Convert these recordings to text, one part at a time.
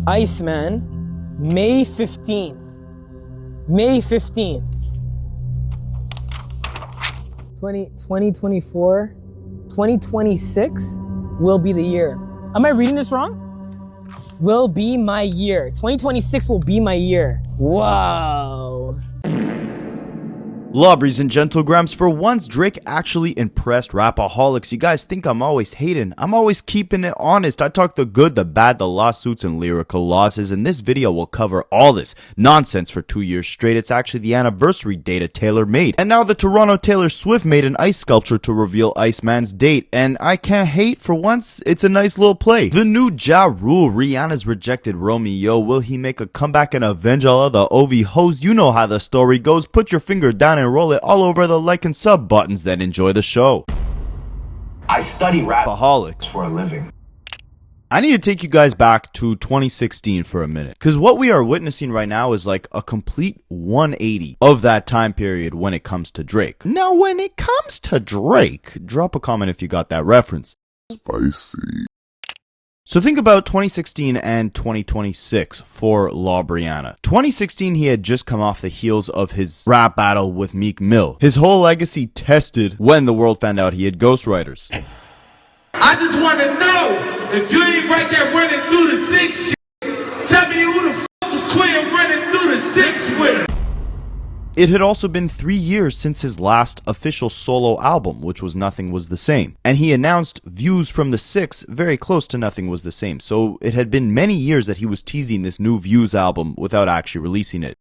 Iceman, May 15th. May 15th. 2024, 2026 will be the year. Am I reading this wrong? Will be my year. 2026 will be my year. Wow. Lobbies and gentlegrams, for once Drake actually impressed rapaholics. You guys think I'm always hating. I'm always keeping it honest. I talk the good, the bad, the lawsuits, and lyrical losses, and this video will cover all this nonsense for 2 years straight. It's actually the anniversary date a tailor made. And now the Toronto Taylor Swift made an ice sculpture to reveal Iceman's date, and I can't hate. For once, it's a nice little play. The new Ja Rule, Rihanna's rejected Romeo. Will he make a comeback and avenge all of the OV hoes? You know how the story goes. Put your finger down and roll it all over the like and sub buttons, then enjoy the show. I study rapaholics for a living. I need to take you guys back to 2016 for a minute, because what we are witnessing right now is like a complete 180 of that time period when it comes to Drake. Now, when it comes to Drake, drop a comment if you got that reference. Spicy. So think about 2016 and 2026 for La Brianna. 2016, he had just come off the heels of his rap battle with Meek Mill. His whole legacy tested when the world found out he had ghostwriters. I just want to know if you ain't right there running through the six shit. Tell me who the fuck was Quinn running through the six with her. It had also been 3 years since his last official solo album, which was Nothing Was the Same. And he announced Views from the Six very close to Nothing Was the Same. So it had been many years that he was teasing this new Views album without actually releasing it.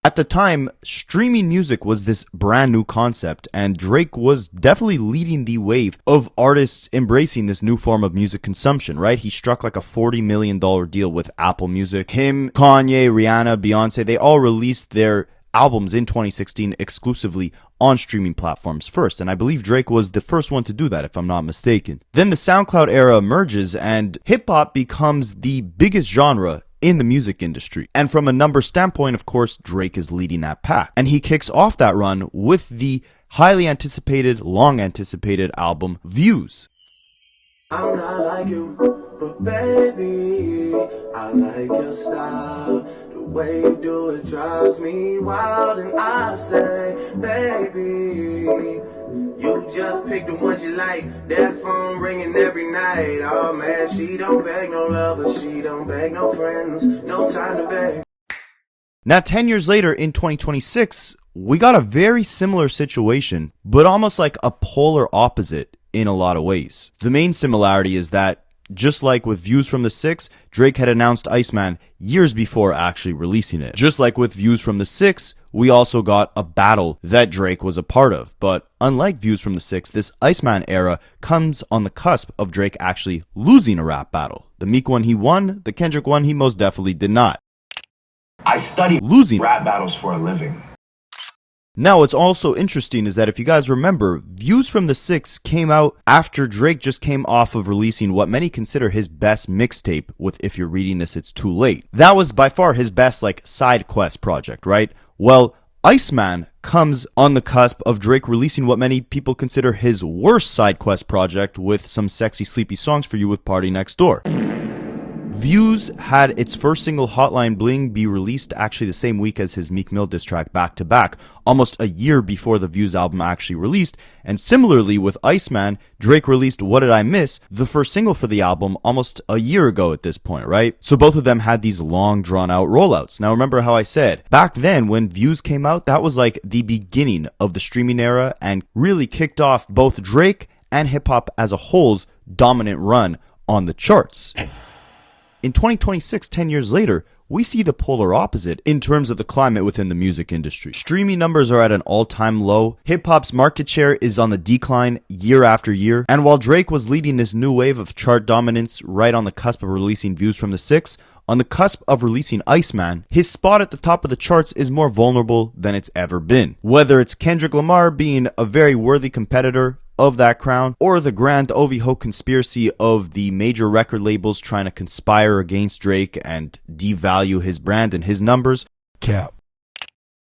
At the time, streaming music was this brand new concept, and Drake was definitely leading the wave of artists embracing this new form of music consumption, right? He struck like a $40 million deal with Apple Music. Him, Kanye, Rihanna, Beyonce, they all released their albums in 2016 exclusively on streaming platforms first, and I believe Drake was the first one to do that, if I'm not mistaken. Then the SoundCloud era emerges, and hip-hop becomes the biggest genre in the music industry. And from a number standpoint, of course, Drake is leading that pack. And he kicks off that run with the highly anticipated, long anticipated album, Views. I'm not like you, but baby, I like your style. The way you do it drives me wild, and I say, baby, you just pick the ones you like. That phone ringing every night. Oh man, she don't beg no lovers, she don't beg no friends, no time to beg. Now, 10 years later, in 2026, we got a very similar situation, but almost like a polar opposite in a lot of ways. The main similarity is that, just like with Views from the Six, Drake had announced Iceman years before actually releasing it. Just like with Views from the Six, we also got a battle that Drake was a part of. But unlike Views from the Six, this Iceman era comes on the cusp of Drake actually losing a rap battle. The Meek one he won, the Kendrick one he most definitely did not. I study Losing rap battles for a living. Now, what's also interesting is that if you guys remember, Views from the Six came out after Drake just came off of releasing what many consider his best mixtape with If You're Reading This, It's Too Late. That was by far his best, like, side quest project, right? Well, Iceman comes on the cusp of Drake releasing what many people consider his worst side quest project with Some Sexy Sleepy Songs for You with Party Next Door. Views had its first single, Hotline Bling, be released actually the same week as his Meek Mill diss track, Back to Back, almost a year before the Views album actually released. And similarly with Iceman, Drake released What Did I Miss, the first single for the album, almost a year ago at this point, right? So both of them had these long drawn out rollouts. Now remember how I said, back then when Views came out, that was like the beginning of the streaming era and really kicked off both Drake and hip hop as a whole's dominant run on the charts. In 2026, 10 years later, we see the polar opposite in terms of the climate within the music industry. Streaming numbers are at an all-time low. Hip-hop's market share is on the decline year after year. And while Drake was leading this new wave of chart dominance right on the cusp of releasing Views from the Six, on the cusp of releasing Iceman, his spot at the top of the charts is more vulnerable than it's ever been. Whether it's Kendrick Lamar being a very worthy competitor of that crown, or the grand OV-ho conspiracy of the major record labels trying to conspire against Drake and devalue his brand and his numbers. Cap.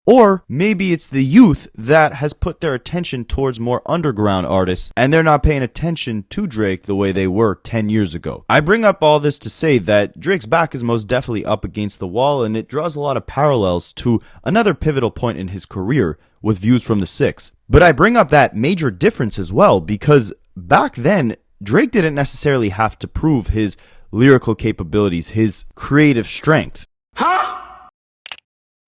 Or maybe it's the youth that has put their attention towards more underground artists and they're not paying attention to Drake the way they were 10 years ago. I bring up all this to say that Drake's back is most definitely up against the wall, and it draws a lot of parallels to another pivotal point in his career with Views from the Six. But I bring up that major difference as well because back then, Drake didn't necessarily have to prove his lyrical capabilities, his creative strength.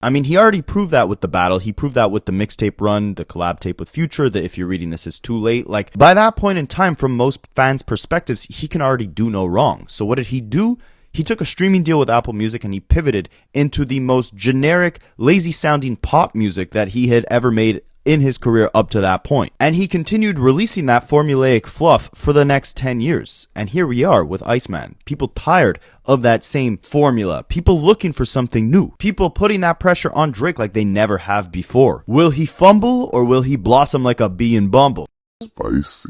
I mean, he already proved that with the battle. He proved that with the mixtape run, the collab tape with Future, that If You're Reading This Is Too Late. Like, by that point in time, from most fans' perspectives, he can already do no wrong. So what did he do? He took a streaming deal with Apple Music and he pivoted into the most generic, lazy-sounding pop music that he had ever made in his career up to that point. And he continued releasing that formulaic fluff for the next 10 years. And here we are with Iceman. People tired of that same formula. People looking for something new. People putting that pressure on Drake like they never have before. Will he fumble or will he blossom like a bee and bumble? Spicy.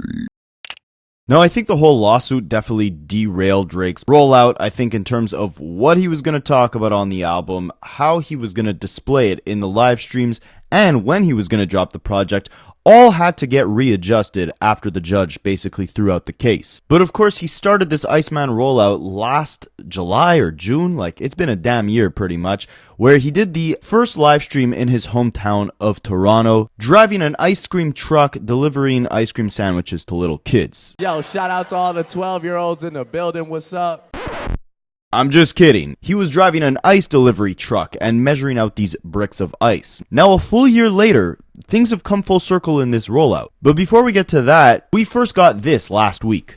No, I think the whole lawsuit definitely derailed Drake's rollout. I think in terms of what he was going to talk about on the album, how he was going to display it in the live streams, and when he was going to drop the project, all had to get readjusted after the judge basically threw out the case. But of course, he started this Iceman rollout last July or June, like it's been a damn year pretty much, where he did the first live stream in his hometown of Toronto, driving an ice cream truck, delivering ice cream sandwiches to little kids. Yo, shout out to all the 12-year-olds in the building, what's up? I'm just kidding. He was driving an ice delivery truck and measuring out these bricks of ice. Now, a full year later, things have come full circle in this rollout. But before we get to that, we first got this last week.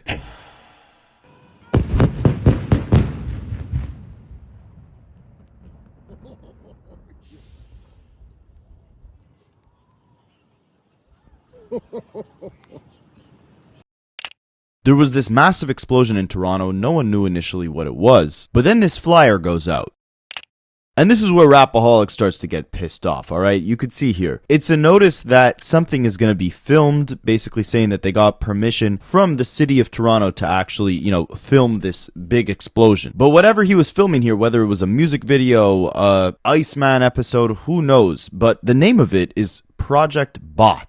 There was this massive explosion in Toronto. No one knew initially what it was. But then this flyer goes out. And this is where Rapaholic starts to get pissed off, alright? You could see here. It's a notice that something is going to be filmed, basically saying that they got permission from the city of Toronto to actually, film this big explosion. But whatever he was filming here, whether it was a music video, Iceman episode, who knows? But the name of it is Project Bot.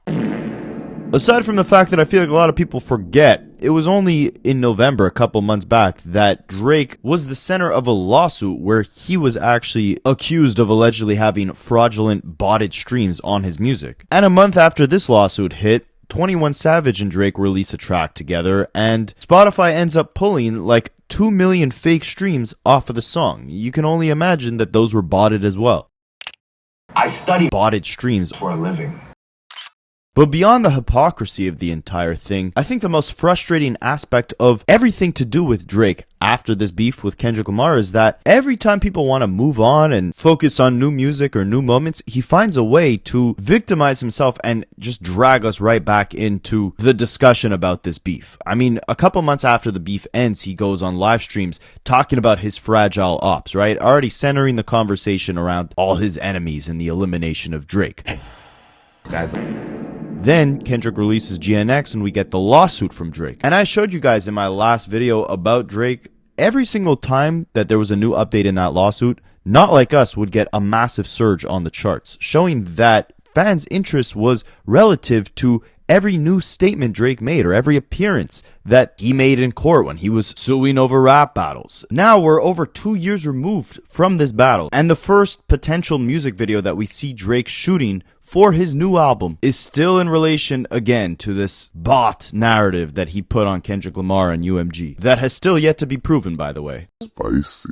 Aside from the fact that I feel like a lot of people forget, it was only in November, a couple months back, that Drake was the center of a lawsuit where he was actually accused of allegedly having fraudulent botted streams on his music. And a month after this lawsuit hit, 21 Savage and Drake release a track together, and Spotify ends up pulling like 2 million fake streams off of the song. You can only imagine that those were botted as well. I study botted streams for a living. But beyond the hypocrisy of the entire thing, I think the most frustrating aspect of everything to do with Drake after this beef with Kendrick Lamar is that every time people want to move on and focus on new music or new moments, he finds a way to victimize himself and just drag us right back into the discussion about this beef. I mean, a couple months after the beef ends, he goes on live streams talking about his fragile ops, right? Already centering the conversation around all his enemies and the elimination of Drake. Guys, then Kendrick releases GNX and we get the lawsuit from Drake. And I showed you guys in my last video about Drake, every single time that there was a new update in that lawsuit, Not Like Us would get a massive surge on the charts, showing that fans' interest was relative to every new statement Drake made or every appearance that he made in court when he was suing over rap battles. Now we're over 2 years removed from this battle, and the first potential music video that we see Drake shooting for his new album is still in relation again to this bot narrative that he put on Kendrick Lamar and UMG. That has still yet to be proven, by the way. Spicy.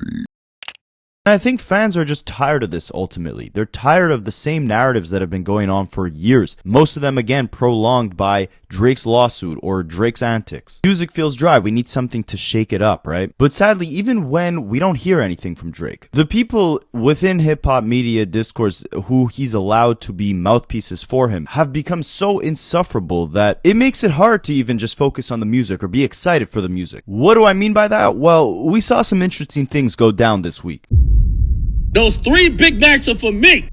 And I think fans are just tired of this ultimately. They're tired of the same narratives that have been going on for years. Most of them, again, prolonged by Drake's lawsuit or Drake's antics. Music feels dry. We need something to shake it up, right? But sadly, even when we don't hear anything from Drake, the people within hip-hop media discourse who he's allowed to be mouthpieces for him have become so insufferable that it makes it hard to even just focus on the music or be excited for the music. What do I mean by that? Well, we saw some interesting things go down this week. Those 3 Big Macs are for me.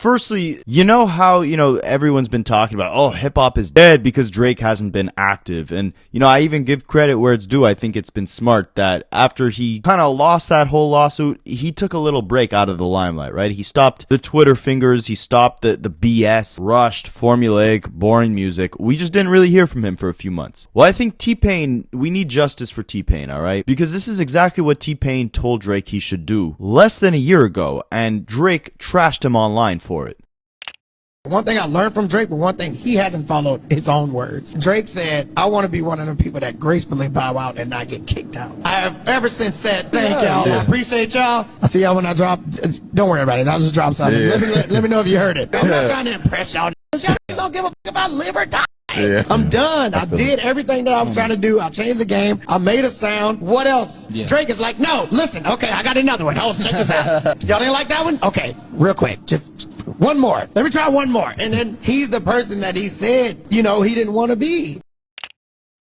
Firstly, you know how, everyone's been talking about, oh, hip-hop is dead because Drake hasn't been active. And, I even give credit where it's due. I think it's been smart that after he kind of lost that whole lawsuit, he took a little break out of the limelight, right? He stopped the Twitter fingers. He stopped the BS, rushed, formulaic, boring music. We just didn't really hear from him for a few months. Well, I think T-Pain, we need justice for T-Pain, all right? Because this is exactly what T-Pain told Drake he should do less than a year ago, and Drake trashed him online for it. One thing I learned from Drake, but one thing he hasn't followed his own words. Drake said, I want to be one of them people that gracefully bow out and not get kicked out. I have ever since said, thank y'all. I appreciate y'all. I see y'all when I drop. Don't worry about it. I'll just drop something. Let me know if you heard it. I'm not trying to impress y'all. Y'all don't give a fuck about live or die. Yeah. I'm done. I did everything that I was trying to do. I changed the game. I made a sound. What else? Yeah. Drake is like, no, listen. Okay, I got another one. Oh, check this out. Y'all didn't like that one? Okay, real quick. Just one more. Let me try one more. And then he's the person that he said, he didn't want to be.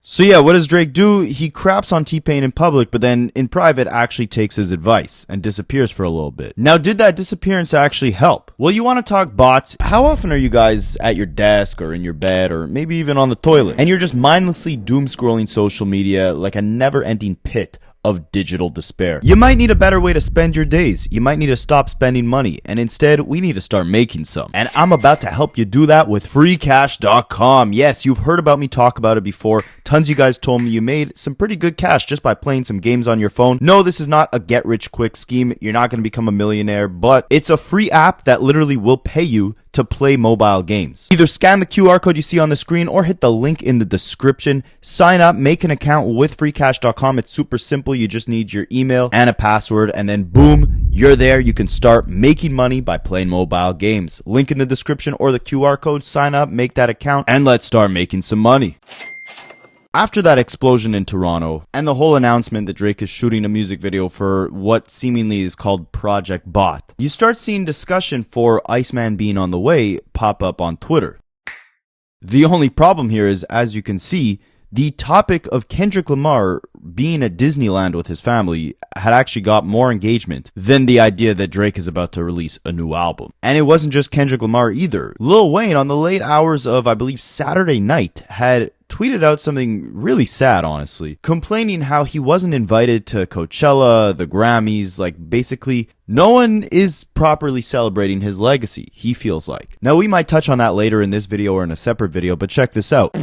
So yeah, what does Drake do? He craps on T-Pain in public, but then in private actually takes his advice and disappears for a little bit. Now, did that disappearance actually help? Well, you want to talk bots? How often are you guys at your desk or in your bed or maybe even on the toilet and you're just mindlessly doom scrolling social media like a never-ending pit of digital despair? You might need a better way to spend your days. You might need to stop spending money, and instead we need to start making some. And I'm about to help you do that with FreeCash.com. Yes, you've heard about me talk about it before. Tons of you guys told me you made some pretty good cash just by playing some games on your phone. No, this is not a get rich quick scheme. You're not going to become a millionaire, but it's a free app that literally will pay you to play mobile games. Either scan the QR code you see on the screen or hit the link in the description. Sign up, make an account with FreeCash.com. It's super simple. You just need your email and a password, and then boom, you're there. You can start making money by playing mobile games. Link in the description or the QR code. Sign up, make that account, and let's start making some money. After that explosion in Toronto and the whole announcement that Drake is shooting a music video for what seemingly is called Project Bot, you start seeing discussion for Iceman being on the way pop up on Twitter. The only problem here is, as you can see, the topic of Kendrick Lamar being at Disneyland with his family had actually got more engagement than the idea that Drake is about to release a new album. And it wasn't just Kendrick Lamar either. Lil Wayne, on the late hours of, I believe, Saturday night, had tweeted out something really sad, honestly, complaining how he wasn't invited to Coachella, the Grammys, like basically no one is properly celebrating his legacy, he feels like. Now, we might touch on that later in this video or in a separate video, but check this out.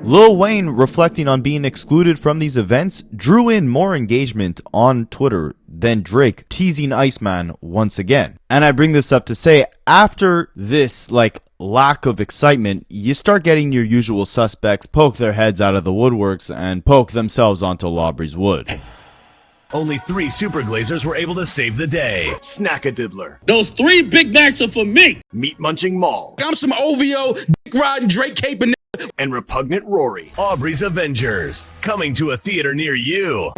Lil Wayne, reflecting on being excluded from these events, drew in more engagement on Twitter than Drake teasing Iceman once again. And I bring this up to say, after this, lack of excitement, you start getting your usual suspects poke their heads out of the woodworks and poke themselves onto Lawbury's wood. Only 3 super glazers were able to save the day. Snack-a-diddler. Those 3 Big Macs are for me. Meat-munching Maul. I'm some OVO, dick-riding, Drake-caping and repugnant Rory. Aubrey's Avengers, coming to a theater near you.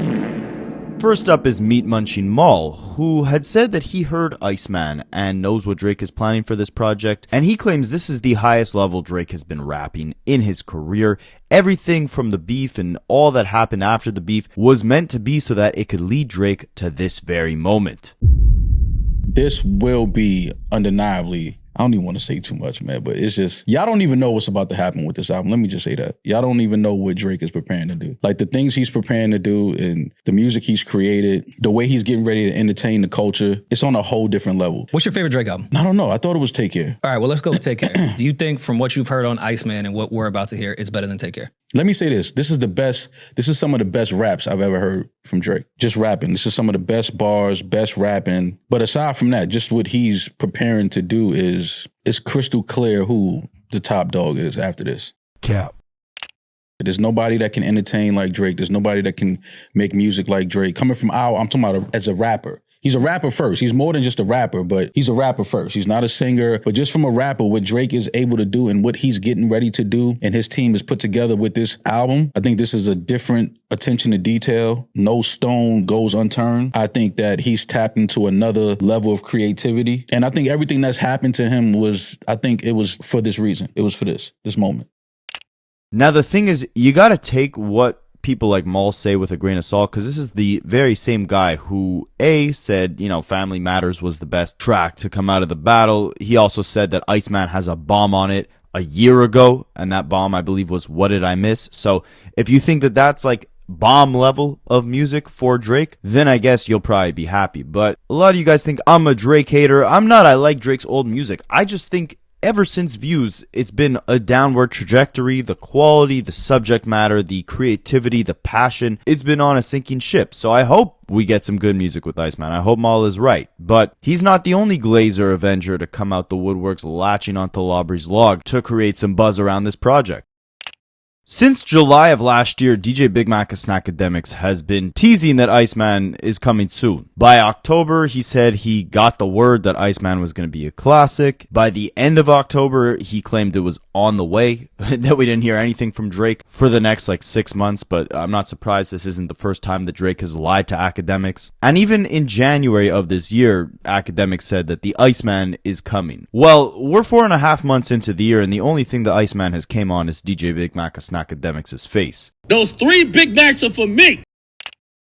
First up is Meat Munching Maul, who had said that he heard Iceman and knows what Drake is planning for this project, and he claims this is the highest level Drake has been rapping in his career. Everything from the beef and all that happened after the beef was meant to be so that it could lead Drake to this very moment. This will be undeniably, I don't even want to say too much, man, but it's just, y'all don't even know what's about to happen with this album. Let me just say that. Y'all don't even know what Drake is preparing to do. Like the things he's preparing to do and the music he's created, the way he's getting ready to entertain the culture, it's on a whole different level. What's your favorite Drake album? I don't know. I thought it was Take Care. All right, well, let's go with Take Care. Do you think from what you've heard on Iceman and what we're about to hear, it's better than Take Care? Let me say this. This is some of the best raps I've ever heard from Drake. Just rapping. This is some of the best bars, best rapping. But aside from that, just what he's preparing to do is crystal clear who the top dog is after this. Cap. There's nobody that can entertain like Drake. There's nobody that can make music like Drake. Coming from I'm talking about as a rapper. He's a rapper first. He's more than just a rapper, but he's a rapper first. He's not a singer, but just from a rapper, what Drake is able to do and what he's getting ready to do and his team has put together with this album, I think this is a different attention to detail. No stone goes unturned. I think that he's tapped into another level of creativity. And I think everything that's happened to him I think it was for this reason. It was for this moment. Now, the thing is, you got to take what people like Maul say with a grain of salt, because this is the very same guy who, A, said, you know, Family Matters was the best track to come out of the battle. He also said that Iceman has a bomb on it a year ago, and that bomb, I believe, was What Did I Miss? So if you think that that's like bomb level of music for Drake, then I guess you'll probably be happy. But a lot of you guys think I'm a Drake hater. I'm not. I like Drake's old music. I just think ever since Views, it's been a downward trajectory. The quality, the subject matter, the creativity, the passion, it's been on a sinking ship. So I hope we get some good music with Iceman. I hope Maul is right. But he's not the only Glazer Avenger to come out the woodworks latching onto Lobry's log to create some buzz around this project. Since July of last year, DJ Big Mac of Akademiks has been teasing that Iceman is coming soon. By October, he said he got the word that Iceman was going to be a classic. By the end of October, he claimed it was on the way, that we didn't hear anything from Drake for the next 6 months, but I'm not surprised this isn't the first time that Drake has lied to Akademiks. And even in January of this year, Akademiks said that the Iceman is coming. Well, we're 4.5 months into the year, and the only thing the Iceman has came on is DJ Big Mac of Akademiks' face. Those 3 Big Macs are for me.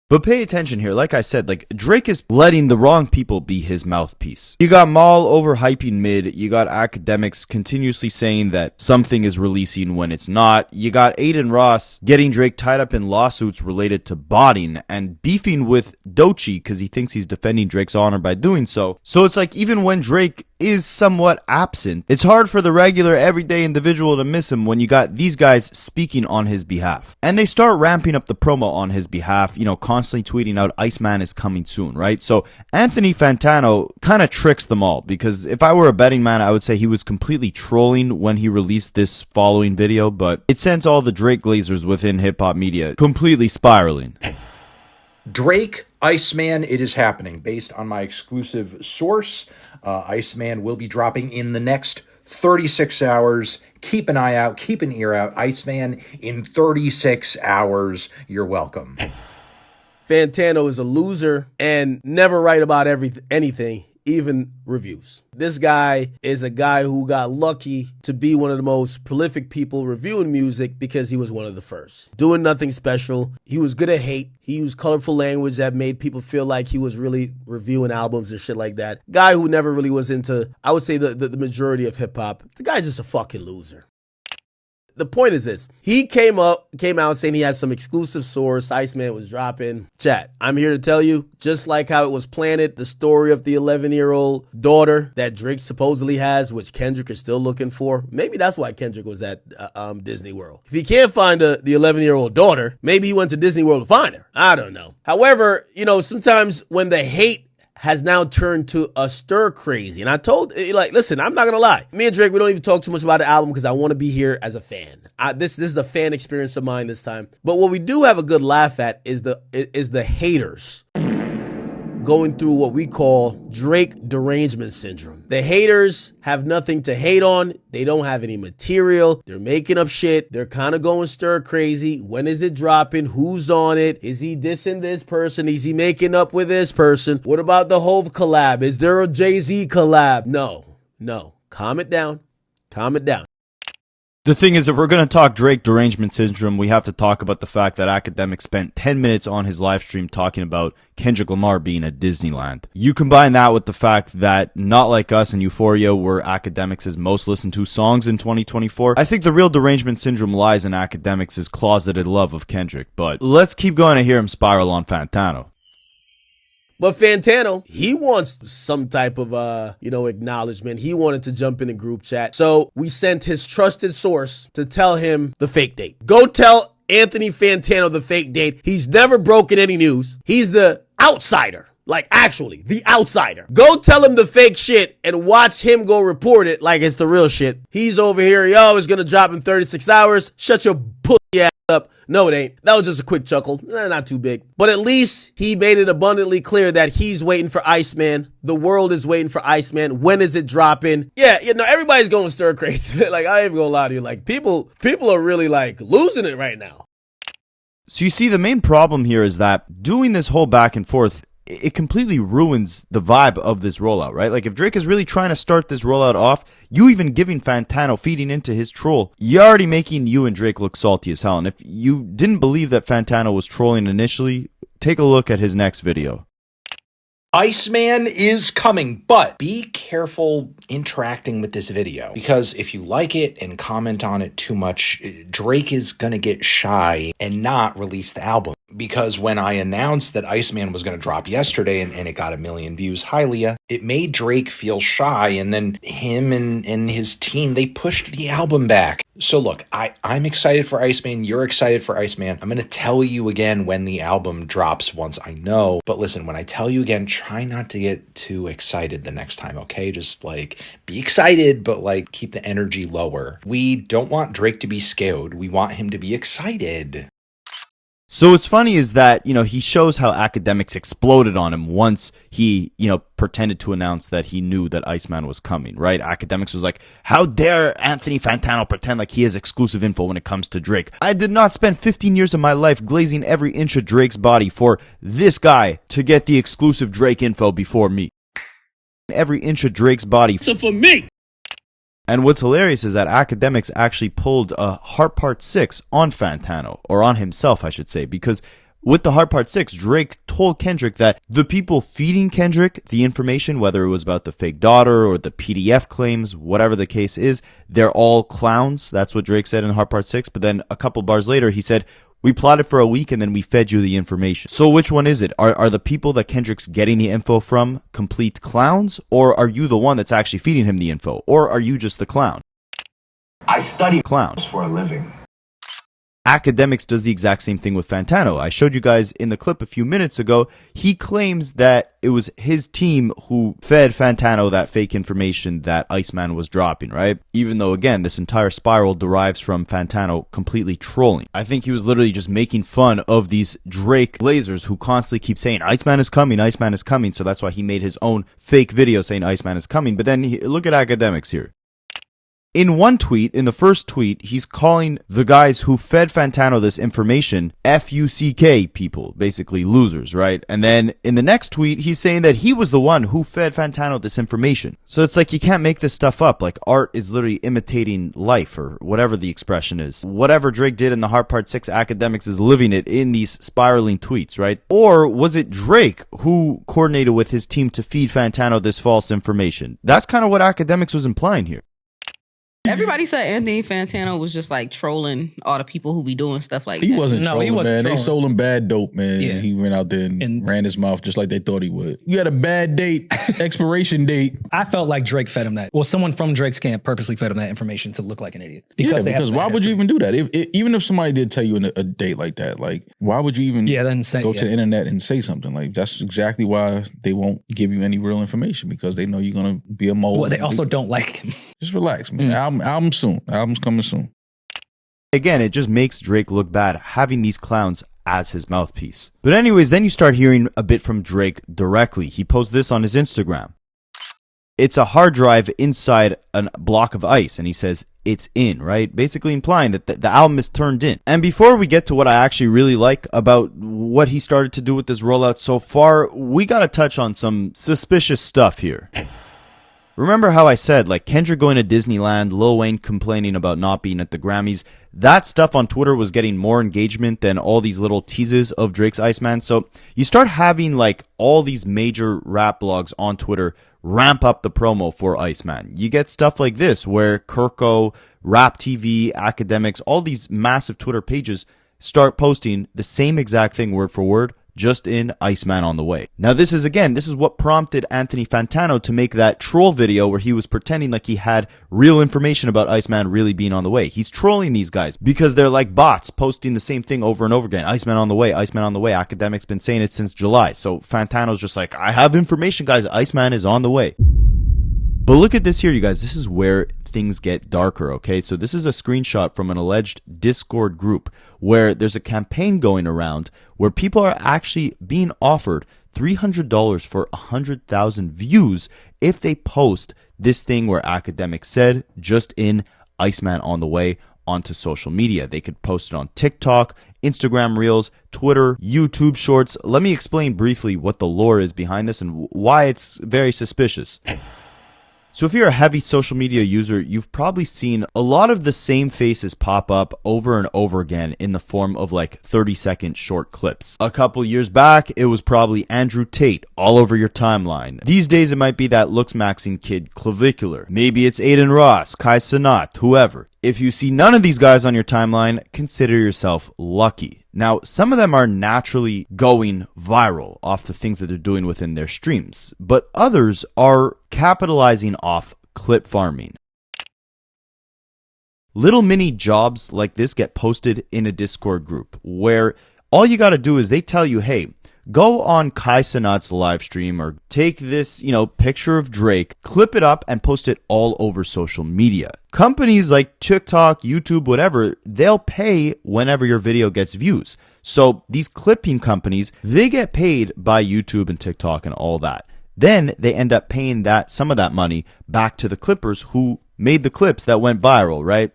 But pay attention here. Like I said, Drake is letting the wrong people be his mouthpiece. You got Maul overhyping mid. You got Akademiks continuously saying that something is releasing when it's not. You got Adin Ross getting Drake tied up in lawsuits related to botting and beefing with Doechii because he thinks he's defending Drake's honor by doing so. So it's like even when Drake is somewhat absent, it's hard for the regular everyday individual to miss him when you got these guys speaking on his behalf. And they start ramping up the promo on his behalf, you know, constantly tweeting out Iceman is coming soon, right? So Anthony Fantano kind of tricks them all, because if I were a betting man, I would say he was completely trolling when he released this following video, but it sent all the Drake glazers within hip-hop media completely spiraling. Drake, Iceman, it is happening. Based on my exclusive source, Iceman will be dropping in the next 36 hours. Keep an eye out, keep an ear out. Iceman in 36 hours. You're welcome. Fantano is a loser and never write about anything, even reviews. This guy is a guy who got lucky to be one of the most prolific people reviewing music because he was one of the first. Doing nothing special. He was good at hate. He used colorful language that made people feel like he was really reviewing albums and shit like that. Guy who never really was into, I would say, the majority of hip hop. The guy's just a fucking loser. The point is this. He came out saying he had some exclusive source. Iceman was dropping. Chat, I'm here to tell you, just like how it was planted, the story of the 11-year-old daughter that Drake supposedly has, which Kendrick is still looking for. Maybe that's why Kendrick was at Disney World. If he can't find the 11-year-old daughter, maybe he went to Disney World to find her. I don't know. However, you know, sometimes when the hate has now turned to a stir crazy. And I told, listen, I'm not going to lie. Me and Drake, we don't even talk too much about the album because I want to be here as a fan. This is a fan experience of mine this time. But what we do have a good laugh at is the haters going through what we call Drake derangement syndrome. The haters have nothing to hate on. They don't have any material. They're making up shit. They're kind of going stir crazy. When is it dropping? Who's on it? Is he dissing this person? Is he making up with this person? What about the Hove collab? Is there a Jay-Z collab? No. Calm it down. The thing is, if we're going to talk Drake derangement syndrome, we have to talk about the fact that Akademiks spent 10 minutes on his live stream talking about Kendrick Lamar being at Disneyland. You combine that with the fact that Not Like Us and Euphoria were Akademiks' most listened to songs in 2024. I think the real derangement syndrome lies in Akademiks' closeted love of Kendrick. But let's keep going to hear him spiral on Fantano. But Fantano, he wants some type of, acknowledgement. He wanted to jump in a group chat. So we sent his trusted source to tell him the fake date. Go tell Anthony Fantano the fake date. He's never broken any news. He's the outsider. Like, actually, the outsider. Go tell him the fake shit and watch him go report it like it's the real shit. He's over here, it's gonna drop in 36 hours. Shut your pussy ass up. No, it ain't. That was just a quick chuckle. Not too big. But at least he made it abundantly clear that he's waiting for Iceman. The world is waiting for Iceman. When is it dropping? Yeah, everybody's going stir crazy. I ain't even gonna lie to you. People are really losing it right now. So you see, the main problem here is that doing this whole back and forth it completely ruins the vibe of this rollout, right? Like if Drake is really trying to start this rollout off, you even giving Fantano, feeding into his troll, you're already making you and Drake look salty as hell. And if you didn't believe that Fantano was trolling initially, take a look at his next video. Iceman is coming, but be careful interacting with this video, because if you like it and comment on it too much, Drake is gonna get shy and not release the album. Because when I announced that Iceman was gonna drop yesterday and it got 1 million views, hi Leah, it made Drake feel shy, and then him and his team, they pushed the album back. So look, I'm excited for Iceman, you're excited for Iceman. I'm gonna tell you again when the album drops once I know, but listen, when I tell you again, try not to get too excited the next time, okay? Just like be excited, but like keep the energy lower. We don't want Drake to be scared. We want him to be excited. So what's funny is that, he shows how Akademiks exploded on him once he, pretended to announce that he knew that Iceman was coming, right? Akademiks was like, how dare Anthony Fantano pretend like he has exclusive info when it comes to Drake? I did not spend 15 years of my life glazing every inch of Drake's body for this guy to get the exclusive Drake info before me. Every inch of Drake's body. So for me. And what's hilarious is that Akademiks actually pulled a Heart Part 6 on Fantano, or on himself, I should say, because with the Heart Part 6, Drake told Kendrick that the people feeding Kendrick the information, whether it was about the fake daughter or the PDF claims, whatever the case is, they're all clowns. That's what Drake said in Heart Part 6. But then a couple bars later, he said, we plotted for a week and then we fed you the information. So which one is it? Are the people that Kendrick's getting the info from complete clowns? Or are you the one that's actually feeding him the info? Or are you just the clown? I study clowns for a living. Akademiks does the exact same thing with Fantano. I showed you guys in the clip a few minutes ago. He claims that it was his team who fed Fantano that fake information that Iceman was dropping, right? Even though, again, this entire spiral derives from Fantano completely trolling. I think he was literally just making fun of these Drake blazers who constantly keep saying, Iceman is coming, Iceman is coming. So that's why he made his own fake video saying Iceman is coming. But then look at Akademiks here. In one tweet, in the first tweet, he's calling the guys who fed Fantano this information F-U-C-K people, basically losers, right? And then in the next tweet, he's saying that he was the one who fed Fantano this information. So it's like you can't make this stuff up. Like art is literally imitating life, or whatever the expression is. Whatever Drake did in the Heart Part 6, Akademiks is living it in these spiraling tweets, right? Or was it Drake who coordinated with his team to feed Fantano this false information? That's kind of what Akademiks was implying here. Everybody said Anthony Fantano was just like trolling all the people who be doing stuff like that. He wasn't trolling, he wasn't man. trolling. They sold him bad dope, man. Yeah. He went out there and ran his mouth just like they thought he would. You had a bad date, expiration date. I felt like Drake fed him that. Well, someone from Drake's camp purposely fed him that information to look like an idiot. Because why would you even do that? Even if somebody did tell you a date like that, like why would you even go to the internet and say something? Like that's exactly why they won't give you any real information, because they know you're going to be a mole. Well, they also don't like him. Just relax, man. Album soon. Album's coming soon. Again, it just makes Drake look bad having these clowns as his mouthpiece. But anyways, then you start hearing a bit from Drake directly. He posts this on his Instagram. It's a hard drive inside a block of ice, and he says it's in, right? Basically implying that the album is turned in. And before we get to what I actually really like about what he started to do with this rollout so far, we gotta touch on some suspicious stuff here. Remember how I said, like, Kendrick going to Disneyland, Lil Wayne complaining about not being at the Grammys? That stuff on Twitter was getting more engagement than all these little teases of Drake's Iceman. So you start having, like, all these major rap blogs on Twitter ramp up the promo for Iceman. You get stuff like this, where Kirko, Rap TV, Akademiks, all these massive Twitter pages start posting the same exact thing word for word, just in Iceman on the way. Now this is what prompted Anthony Fantano to make that troll video where he was pretending like he had real information about Iceman really being on the way. He's trolling these guys because they're like bots posting the same thing over and over again. Iceman on the way, Iceman on the way. Akademiks been saying it since July. So Fantano's just like, I have information, guys. Iceman is on the way. But look at this here, you guys. This is where things get darker, okay? So this is a screenshot from an alleged Discord group where there's a campaign going around where people are actually being offered $300 for 100,000 views if they post this thing where Akademiks said, just in Iceman on the way, onto social media. They could post it on TikTok, Instagram Reels, Twitter, YouTube Shorts. Let me explain briefly what the lore is behind this and why it's very suspicious. So if you're a heavy social media user, you've probably seen a lot of the same faces pop up over and over again in the form of like 30-second short clips. A couple years back, it was probably Andrew Tate all over your timeline. These days, it might be that looks maxing kid Clavicular. Maybe it's Adin Ross, Kai Cenat, whoever. If you see none of these guys on your timeline, consider yourself lucky. Now, some of them are naturally going viral off the things that they're doing within their streams, but others are capitalizing off clip farming. Little mini jobs like this get posted in a Discord group where all you gotta do is they tell you, hey, go on Kai Cenat's live stream or take this, picture of Drake, clip it up and post it all over social media. Companies like TikTok, YouTube, whatever, they'll pay whenever your video gets views. So these clipping companies, they get paid by YouTube and TikTok and all that. Then they end up paying some of that money back to the clippers who made the clips that went viral, right?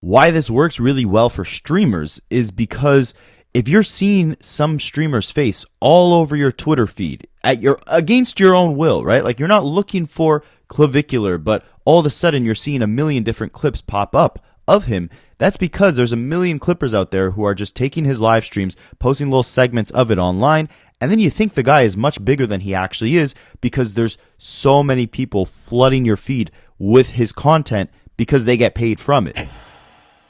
Why this works really well for streamers is because if you're seeing some streamer's face all over your Twitter feed against your own will, right? Like you're not looking for Clavicular, but all of a sudden you're seeing a million different clips pop up of him. That's because there's a million clippers out there who are just taking his live streams, posting little segments of it online, and then you think the guy is much bigger than he actually is because there's so many people flooding your feed with his content because they get paid from it.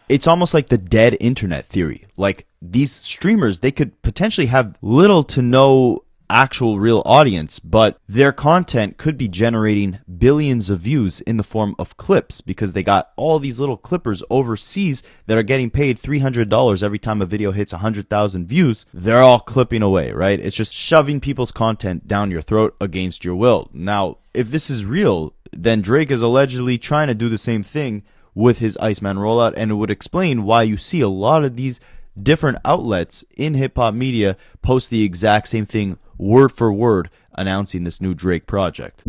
It's almost like the dead internet theory. Like these streamers, they could potentially have little to no actual real audience, but their content could be generating billions of views in the form of clips because they got all these little clippers overseas that are getting paid $300 every time a video hits 100,000 views. They're all clipping away, right? It's just shoving people's content down your throat against your will. Now, if this is real, then Drake is allegedly trying to do the same thing with his Iceman rollout, and it would explain why you see a lot of these different outlets in hip-hop media post the exact same thing word for word announcing this new Drake project.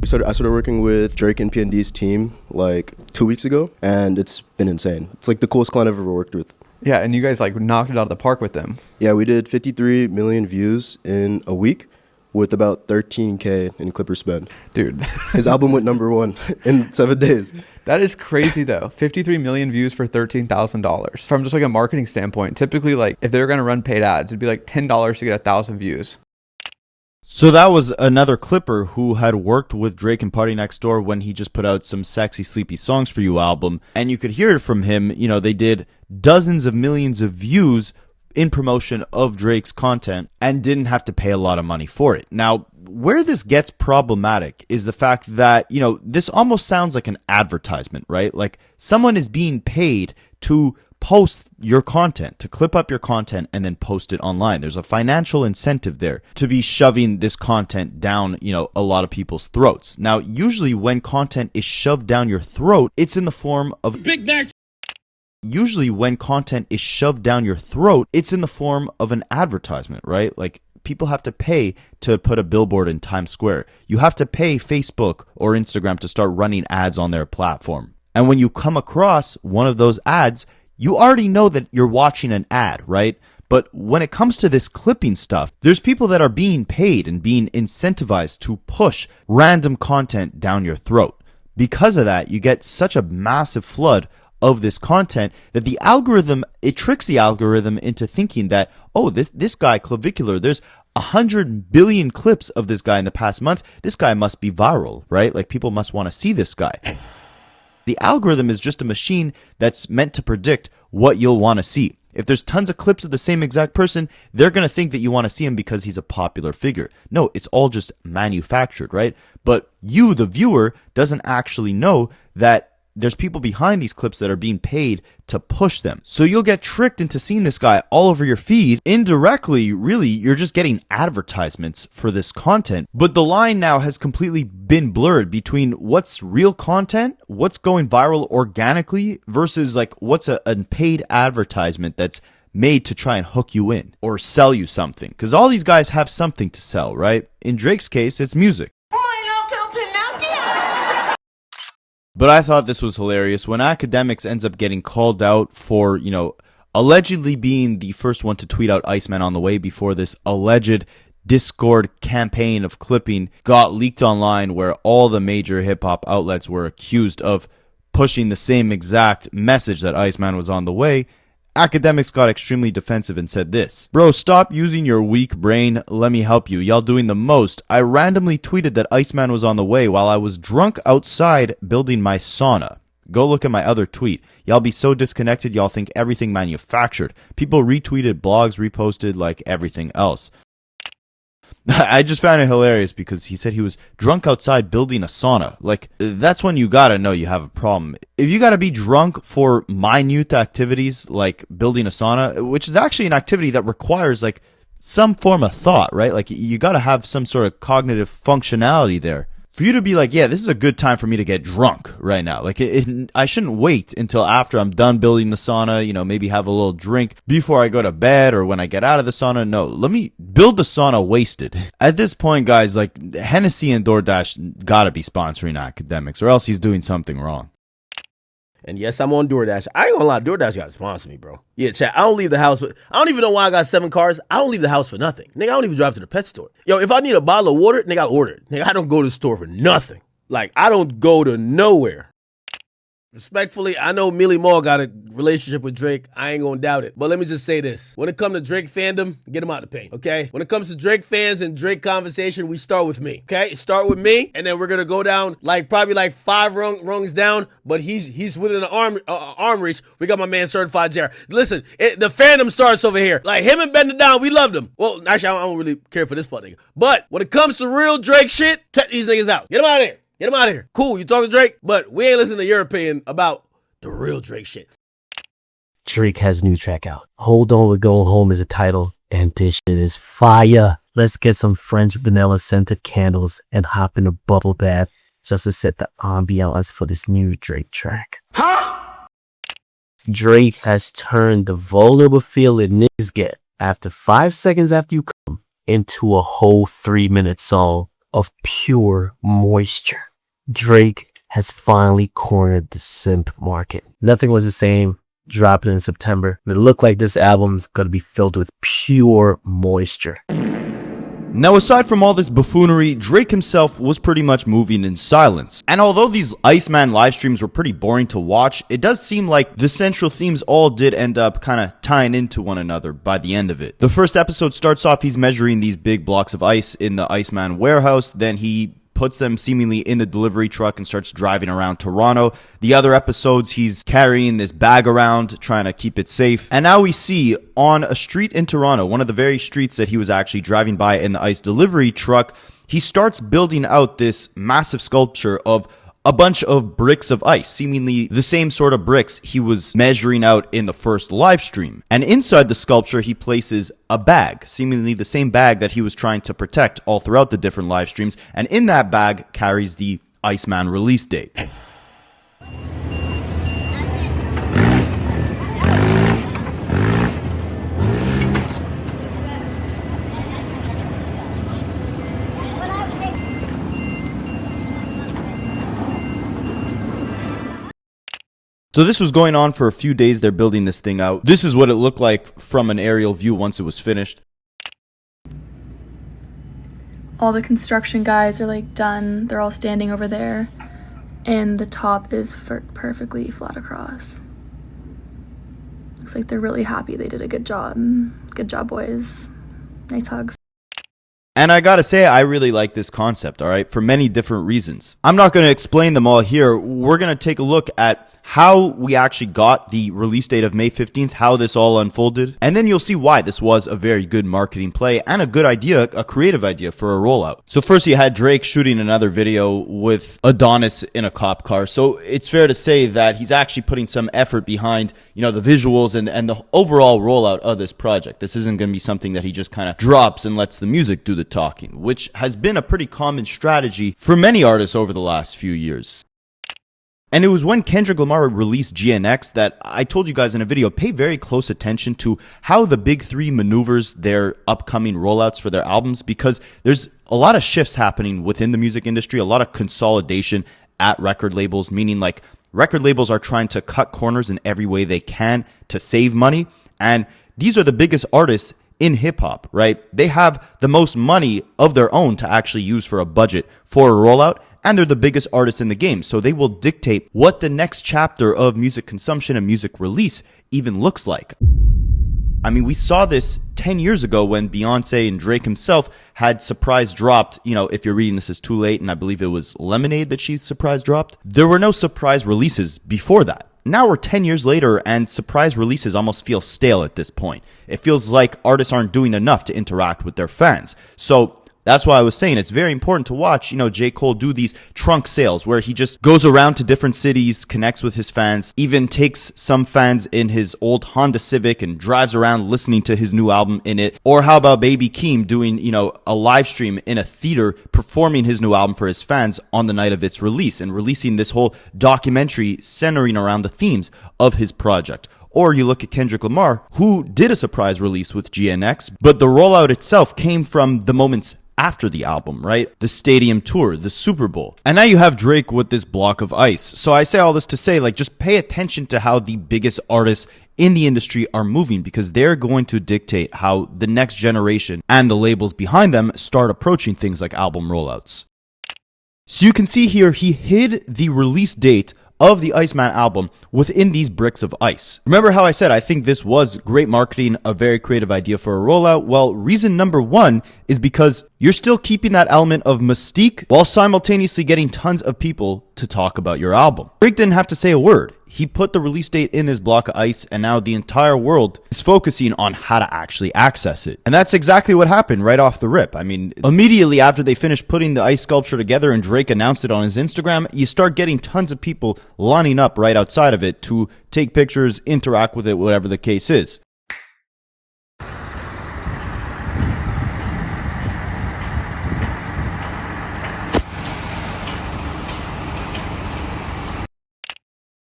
I started working with Drake and P&D's team like 2 weeks ago, and it's been insane. It's like the coolest client I've ever worked with. Yeah, and you guys like knocked it out of the park with them. Yeah, we did 53 million views in a week with about 13K in Clipper spend. Dude. His album went #1 in 7 days. That is crazy though. 53 million views for $13,000. From just like a marketing standpoint, typically like if they were going to run paid ads, it'd be like $10 to get 1,000 views. So that was another clipper who had worked with Drake and PARTYNEXTDOOR when he just put out some Sexy Sleepy Songs for You album. And you could hear it from him. They did dozens of millions of views in promotion of Drake's content and didn't have to pay a lot of money for it. Now, where this gets problematic is the fact that, this almost sounds like an advertisement, right? Like someone is being paid to post your content, to clip up your content and then post it online. There's a financial incentive there to be shoving this content down, a lot of people's throats. Now, usually when content is shoved down your throat, it's in the form of Big Macs. Usually when content is shoved down your throat, it's in the form of an advertisement, right? Like people have to pay to put a billboard in Times Square. You have to pay Facebook or Instagram to start running ads on their platform. And when you come across one of those ads, you already know that you're watching an ad, right? But when it comes to this clipping stuff, there's people that are being paid and being incentivized to push random content down your throat. Because of that, you get such a massive flood of this content that the algorithm, it tricks the algorithm into thinking that, oh, this guy Clavicular, there's 100 billion clips of this guy in the past month. This guy must be viral, right? Like people must want to see this guy. The algorithm is just a machine that's meant to predict what you'll want to see. If there's tons of clips of the same exact person, they're going to think that you want to see him because he's a popular figure. No, it's all just manufactured, right? But you, the viewer, doesn't actually know that there's people behind these clips that are being paid to push them. So you'll get tricked into seeing this guy all over your feed. Indirectly, really, you're just getting advertisements for this content. But the line now has completely been blurred between what's real content, what's going viral organically, versus like what's a paid advertisement that's made to try and hook you in or sell you something. Because all these guys have something to sell, right? In Drake's case, it's music. But I thought this was hilarious when Akademiks ends up getting called out for, you know, allegedly being the first one to tweet out Iceman on the way before this alleged Discord campaign of clipping got leaked online, where all the major hip-hop outlets were accused of pushing the same exact message that Iceman was on the way. Akademiks got extremely defensive and said this: "Bro, stop using your weak brain. Let me help you. Y'all doing the most. I randomly tweeted that Iceman was on the way while I was drunk outside building my sauna. Go look at my other tweet. Y'all be so disconnected, y'all think everything manufactured. People retweeted, blogs reposted, like everything else." I just found it hilarious because he said he was drunk outside building a sauna. Like, that's when you gotta know you have a problem. If you gotta be drunk for minute activities like building a sauna, which is actually an activity that requires like some form of thought, right? Like, you gotta have some sort of cognitive functionality there. For you to be like, yeah, this is a good time for me to get drunk right now. Like, I shouldn't wait until after I'm done building the sauna, you know, maybe have a little drink before I go to bed or when I get out of the sauna. No, let me build the sauna wasted. At this point, guys, like, Hennessy and DoorDash gotta be sponsoring Akademiks, or else he's doing something wrong. And yes, I'm on DoorDash. I ain't gonna lie, DoorDash gotta sponsor me, bro. Yeah, chat, I don't leave the house. I don't even know why I got 7 cars. I don't leave the house for nothing. Nigga, I don't even drive to the pet store. Yo, if I need a bottle of water, nigga, I order it. Nigga, I don't go to the store for nothing. Like, I don't go to nowhere. Respectfully, I know Millie Mall got a relationship with Drake. I ain't gonna doubt it. But let me just say this. When it comes to Drake fandom, get him out of the paint, okay? When it comes to Drake fans and Drake conversation, we start with me, okay? Start with me, and then we're gonna go down, like, probably like 5 rungs down, but he's within an arm reach. We got my man Certified Jared. Listen, the fandom starts over here. Like, him and Bend It Down, we loved him. Well, actually, I don't really care for this fuck nigga. But when it comes to real Drake shit, check these niggas out. Get them out of here. Get him out of here. Cool, you talking Drake, but we ain't listening to your opinion about the real Drake shit. Drake has a new track out. Hold On, We're Going Home is the title, and this shit is fire. Let's get some French vanilla scented candles and hop in a bubble bath just to set the ambiance for this new Drake track. Huh? Drake has turned the vulnerable feeling niggas get after 5 seconds after you come into a whole 3-minute song of pure moisture. Drake has finally cornered the simp market. Nothing Was the Same, dropping in September. It looked like this album's gonna be filled with pure moisture. Now, aside from all this buffoonery, Drake himself was pretty much moving in silence. And although these Iceman live streams were pretty boring to watch, it does seem like the central themes all did end up kind of tying into one another by the end of it. The first episode starts off, he's measuring these big blocks of ice in the Iceman warehouse, then he puts them seemingly in the delivery truck and starts driving around Toronto. The other episodes, he's carrying this bag around, trying to keep it safe. And now we see on a street in Toronto, one of the very streets that he was actually driving by in the ice delivery truck, he starts building out this massive sculpture of a bunch of bricks of ice, seemingly the same sort of bricks he was measuring out in the first live stream. And inside the sculpture, he places a bag, seemingly the same bag that he was trying to protect all throughout the different live streams. And in that bag carries the Iceman release date. So this was going on for a few days. They're building this thing out. This is what it looked like from an aerial view once it was finished. All the construction guys are like done. They're all standing over there. And the top is perfectly flat across. Looks like they're really happy they did a good job. Good job, boys. Nice hugs. And I gotta say, I really like this concept, all right, for many different reasons. I'm not gonna explain them all here. We're gonna take a look at how we actually got the release date of May 15th, how this all unfolded, and then you'll see why this was a very good marketing play and a good idea, a creative idea for a rollout. So first you had Drake shooting another video with Adonis in a cop car. So it's fair to say that he's actually putting some effort behind, you know, the visuals and the overall rollout of this project. This isn't going to be something that he just kind of drops and lets the music do the talking, which has been a pretty common strategy for many artists over the last few years. And it was when Kendrick Lamar released GNX that I told you guys in a video, pay very close attention to how the big three maneuvers their upcoming rollouts for their albums, because there's a lot of shifts happening within the music industry, a lot of consolidation, at record labels, meaning like record labels are trying to cut corners in every way they can to save money. And these are the biggest artists in hip hop, right? They have the most money of their own to actually use for a budget for a rollout. And they're the biggest artists in the game. So they will dictate what the next chapter of music consumption and music release even looks like. I mean, we saw this 10 years ago when Beyonce and Drake himself had surprise dropped, if you're reading this, it's too late, and I believe it was Lemonade that she surprise dropped. There were no surprise releases before that. Now we're 10 years later, and surprise releases almost feel stale at this point. It feels like artists aren't doing enough to interact with their fans. So that's why I was saying it's very important to watch, J. Cole do these trunk sales where he just goes around to different cities, connects with his fans, even takes some fans in his old Honda Civic and drives around listening to his new album in it. Or how about Baby Keem doing, a live stream in a theater performing his new album for his fans on the night of its release and releasing this whole documentary centering around the themes of his project. Or you look at Kendrick Lamar, who did a surprise release with GNX, but the rollout itself came from the moments after the album, right? The stadium tour, the Super Bowl. And now you have Drake with this block of ice. So I say all this to say, just pay attention to how the biggest artists in the industry are moving, because they're going to dictate how the next generation and the labels behind them start approaching things like album rollouts. So you can see here, he hid the release date of the Iceman album within these bricks of ice. Remember how I said I think this was great marketing, a very creative idea for a rollout? Well, reason number one is because you're still keeping that element of mystique while simultaneously getting tons of people to talk about your album. Drake didn't have to say a word. He put the release date in this block of ice, and now the entire world is focusing on how to actually access it. And that's exactly what happened right off the rip. I mean, immediately after they finished putting the ice sculpture together and Drake announced it on his Instagram, you start getting tons of people lining up right outside of it to take pictures, interact with it, whatever the case is.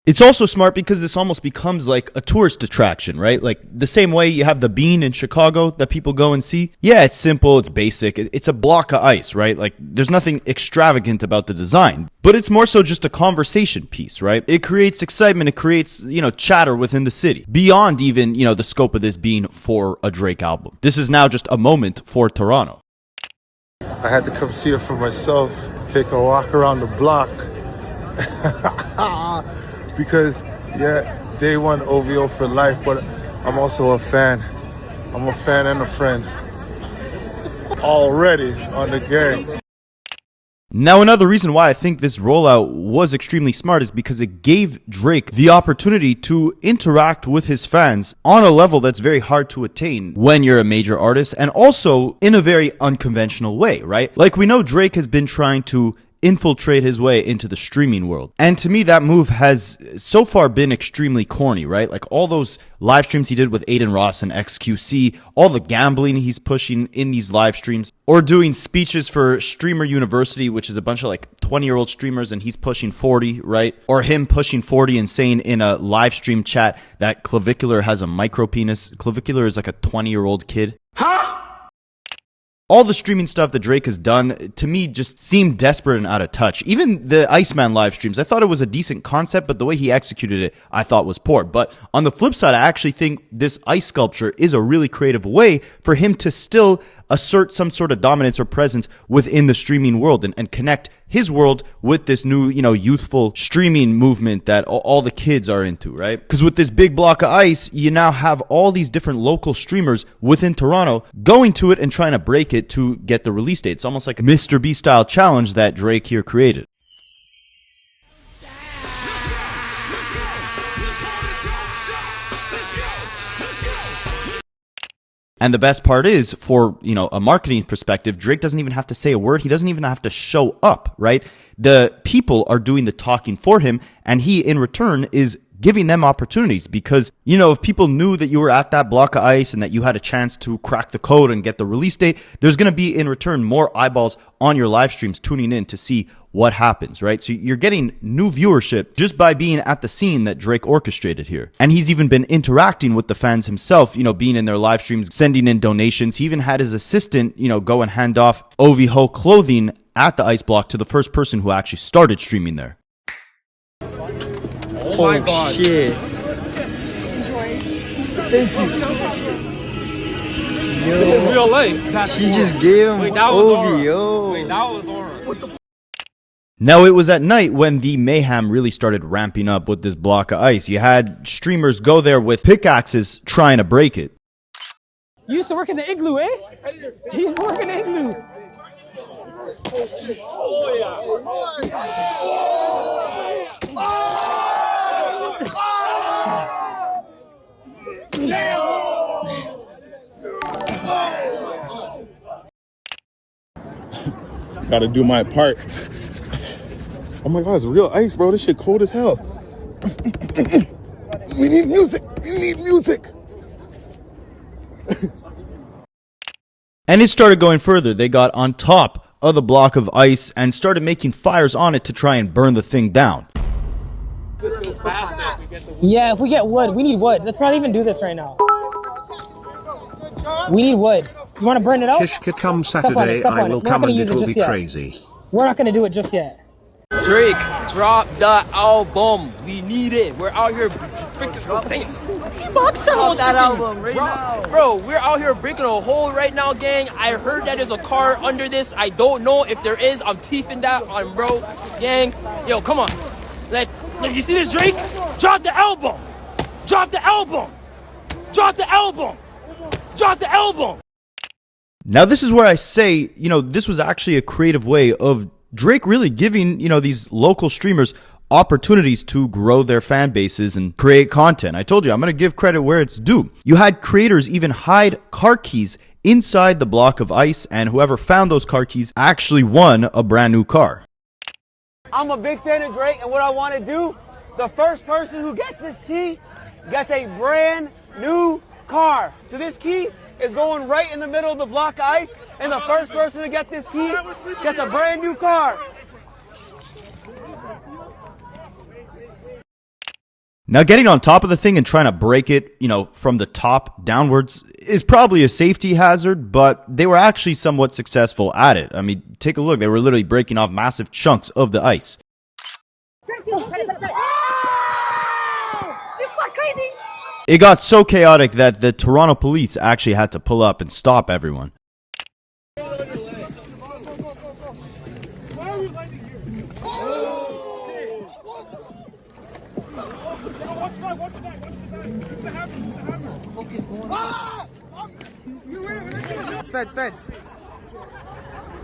It's also smart because this almost becomes like a tourist attraction, right? Like the same way you have the Bean in Chicago that people go and see. Yeah, it's simple, it's basic, it's a block of ice, right? Like there's nothing extravagant about the design, but it's more so just a conversation piece, right? It creates excitement, it creates, chatter within the city. Beyond even, the scope of this being for a Drake album. This is now just a moment for Toronto. I had to come see it for myself, take a walk around the block. Because, day one OVO for life, but I'm also a fan. I'm a fan and a friend. Already on the gang. Now, another reason why I think this rollout was extremely smart is because it gave Drake the opportunity to interact with his fans on a level that's very hard to attain when you're a major artist, and also in a very unconventional way, right? Like we know Drake has been trying to infiltrate his way into the streaming world. And to me, that move has so far been extremely corny, right? Like all those live streams he did with Adin Ross and XQC, all the gambling he's pushing in these live streams, or doing speeches for Streamer University, which is a bunch of 20-year-old streamers and he's pushing 40, right? Or him pushing 40 and saying in a live stream chat that Clavicular has a micro penis. Clavicular is like a 20-year-old kid. Huh? All the streaming stuff that Drake has done, to me, just seemed desperate and out of touch. Even the Iceman live streams, I thought it was a decent concept, but the way he executed it, I thought was poor. But on the flip side, I actually think this ice sculpture is a really creative way for him to still assert some sort of dominance or presence within the streaming world and connect his world with this new, youthful streaming movement that all the kids are into, right? Because with this big block of ice, you now have all these different local streamers within Toronto going to it and trying to break it to get the release date. It's almost like a Mr. Beast style challenge that Drake here created. And the best part is, for, a marketing perspective, Drake doesn't even have to say a word. He doesn't even have to show up, right? The people are doing the talking for him, and he, in return, is giving them opportunities because, if people knew that you were at that block of ice and that you had a chance to crack the code and get the release date, there's going to be, in return, more eyeballs on your live streams tuning in to see what happens, right? So you're getting new viewership just by being at the scene that Drake orchestrated here. And he's even been interacting with the fans himself, being in their live streams, sending in donations. He even had his assistant, go and hand off OVO clothing at the ice block to the first person who actually started streaming there. Oh my God. Shit. Thank you. This is real life. She just gave him OVO. Wait, that was aura. Now, it was at night when the mayhem really started ramping up with this block of ice. You had streamers go there with pickaxes trying to break it. You used to work in the igloo, eh? He used to work in the igloo. Gotta do my part. Oh my God, it's real ice, bro. This shit cold as hell. We need music. We need music. And it started going further. They got on top of the block of ice and started making fires on it to try and burn the thing down. Let's go faster. Yeah, if we get wood, we need wood. Let's not even do this right now. We need wood. You want to burn it out? Kishka come Saturday, I will come and it will be crazy. We're not going to do it just yet. Drake, drop the album. We need it. We're out here freaking. He boxed out that album right now. Bro, we're out here breaking a hole right now, gang. I heard that there's a car under this. I don't know if there is. I'm teething that on, bro. Gang, yo, come on. Like, you see this, Drake? Drop the album. Drop the album. Drop the album. Drop the album. Now, this is where I say, this was actually a creative way of Drake really giving, these local streamers opportunities to grow their fan bases and create content. I told you, I'm going to give credit where it's due. You had creators even hide car keys inside the block of ice, and whoever found those car keys actually won a brand new car. I'm a big fan of Drake, and what I want to do, the first person who gets this key gets a brand new car. So this key is going right in the middle of the block of ice, and the first person to get this key gets a brand new car. Now, getting on top of the thing and trying to break it, from the top downwards is probably a safety hazard, but they were actually somewhat successful at it. I mean, take a look. They were literally breaking off massive chunks of the ice. It got so chaotic that the Toronto police actually had to pull up and stop everyone. Feds.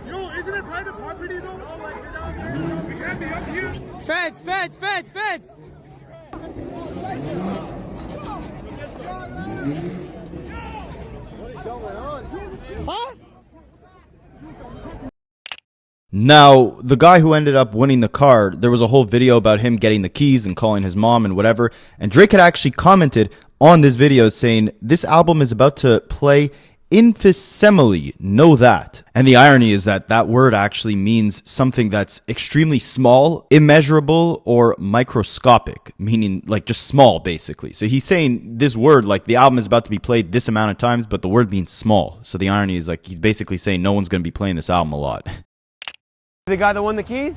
Yo, isn't it private property though? Oh, like, get down there. We can't be up here. Feds. Huh? Now, the guy who ended up winning the car, there was a whole video about him getting the keys and calling his mom and whatever, and Drake had actually commented on this video saying, "This album is about to play infinitesimally, know that." And the irony is that that word actually means something that's extremely small, immeasurable, or microscopic, meaning like just small, basically. So he's saying this word, like the album is about to be played this amount of times, but the word means small. So the irony is like he's basically saying no one's going to be playing this album a lot. The guy that won the keys?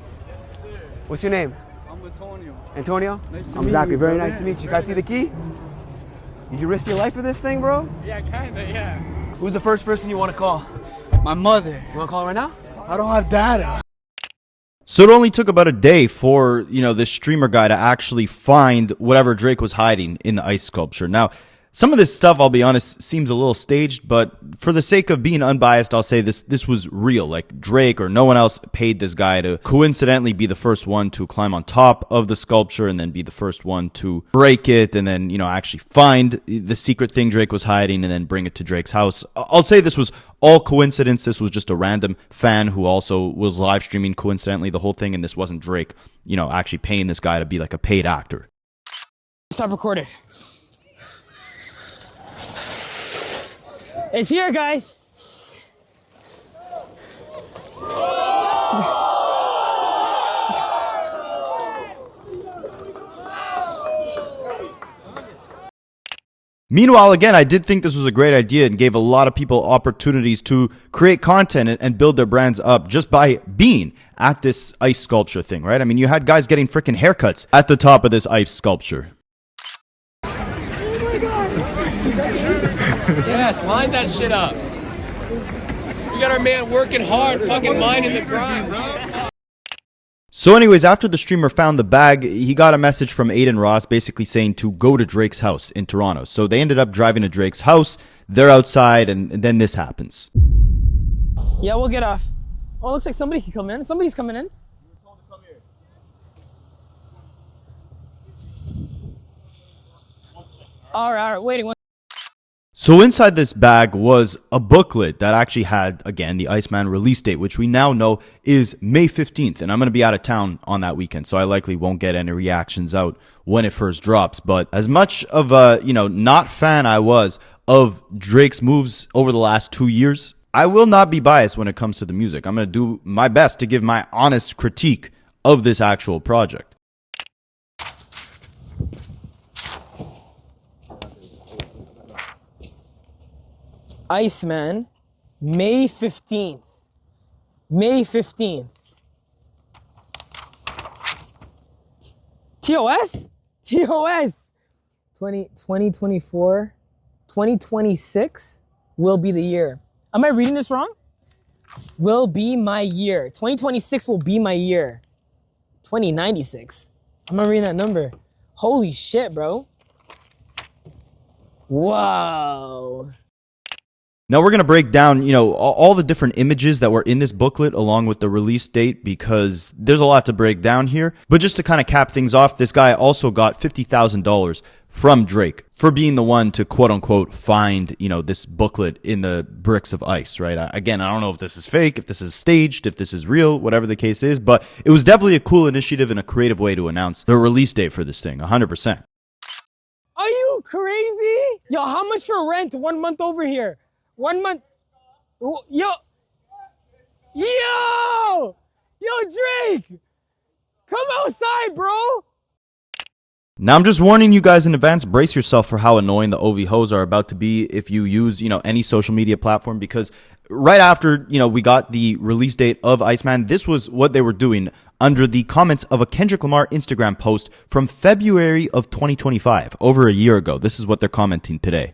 What's your name? I'm Antonio. Antonio? Nice to I'm meet Zachary. you, Very brother. nice to meet you. Can I see the key? Did you risk your life for this thing, bro? Yeah, kinda, yeah. Who's the first person you want to call? My mother. You want to call her right now? I don't have data. So it only took about a day for, this streamer guy to actually find whatever Drake was hiding in the ice sculpture. Now, some of this stuff, I'll be honest, seems a little staged, but for the sake of being unbiased, I'll say this was real. Like Drake or no one else paid this guy to coincidentally be the first one to climb on top of the sculpture and then be the first one to break it and then, actually find the secret thing Drake was hiding and then bring it to Drake's house. I'll say this was all coincidence. This was just a random fan who also was live streaming coincidentally the whole thing, and this wasn't Drake, actually paying this guy to be like a paid actor. Stop recording. It's here, guys. Meanwhile, again, I did think this was a great idea and gave a lot of people opportunities to create content and build their brands up just by being at this ice sculpture thing, right? I mean, you had guys getting freaking haircuts at the top of this ice sculpture. Yes, line that shit up. We got our man working hard, fucking minding the grind, bro. So anyways, after the streamer found the bag, he got a message from Adin Ross basically saying to go to Drake's house in Toronto. So they ended up driving to Drake's house. They're outside, and then this happens. Yeah, we'll get off. Oh, it looks like somebody can come in. Somebody's coming in. All right, waiting. So inside this bag was a booklet that actually had, again, the Iceman release date, which we now know is May 15th. And I'm going to be out of town on that weekend, so I likely won't get any reactions out when it first drops. But as much of a, not fan I was of Drake's moves over the last 2 years, I will not be biased when it comes to the music. I'm going to do my best to give my honest critique of this actual project. Iceman, May 15th. May 15th. TOS? TOS! 2024, 2026 will be the year. Am I reading this wrong? Will be my year. 2026 will be my year. 2096. I'm not reading that number. Holy shit, bro. Wow. Now we're going to break down, all the different images that were in this booklet along with the release date because there's a lot to break down here. But just to kind of cap things off, this guy also got $50,000 from Drake for being the one to quote unquote find, this booklet in the bricks of ice, right? Again, I don't know if this is fake, if this is staged, if this is real, whatever the case is, but it was definitely a cool initiative and a creative way to announce the release date for this thing, 100%. Are you crazy? Yo, how much for rent 1 month over here? 1 month. Yo, Drake, come outside, bro. Now I'm just warning you guys in advance, brace yourself for how annoying the OV hoes are about to be if you use, any social media platform, because right after, we got the release date of Iceman, this was what they were doing under the comments of a Kendrick Lamar Instagram post from February of 2025, over a year ago. This is what they're commenting today.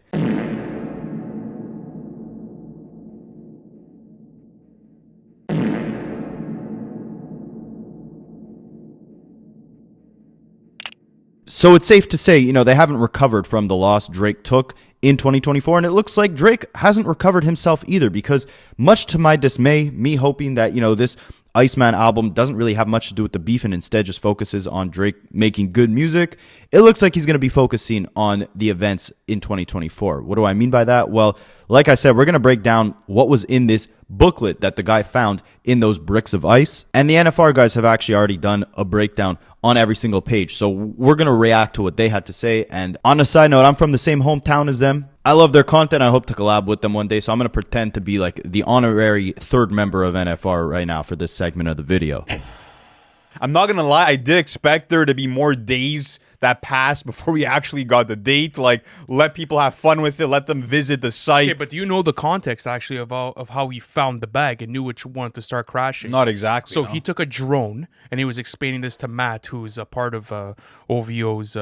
So it's safe to say, they haven't recovered from the loss Drake took in 2024, and it looks like Drake hasn't recovered himself either because much to my dismay, me hoping that, this Iceman album doesn't really have much to do with the beef and instead just focuses on Drake making good music, it looks like he's going to be focusing on the events in 2024. What do I mean by that? Well, like I said, we're going to break down what was in this booklet that the guy found in those bricks of ice, and the NFR guys have actually already done a breakdown on every single page. So we're going to react to what they had to say. And on a side note, I'm from the same hometown as them. I love their content. I hope to collab with them one day. So I'm going to pretend to be like the honorary third member of NFR right now for this segment of the video. I'm not going to lie. I did expect there to be more days that passed before we actually got the date. Like, let people have fun with it. Let them visit the site. Okay, but do you know the context, actually, of how he found the bag and knew which one to start crashing? Not exactly. So no. he took a drone, and he was explaining this to Matt, who's a part of OVO's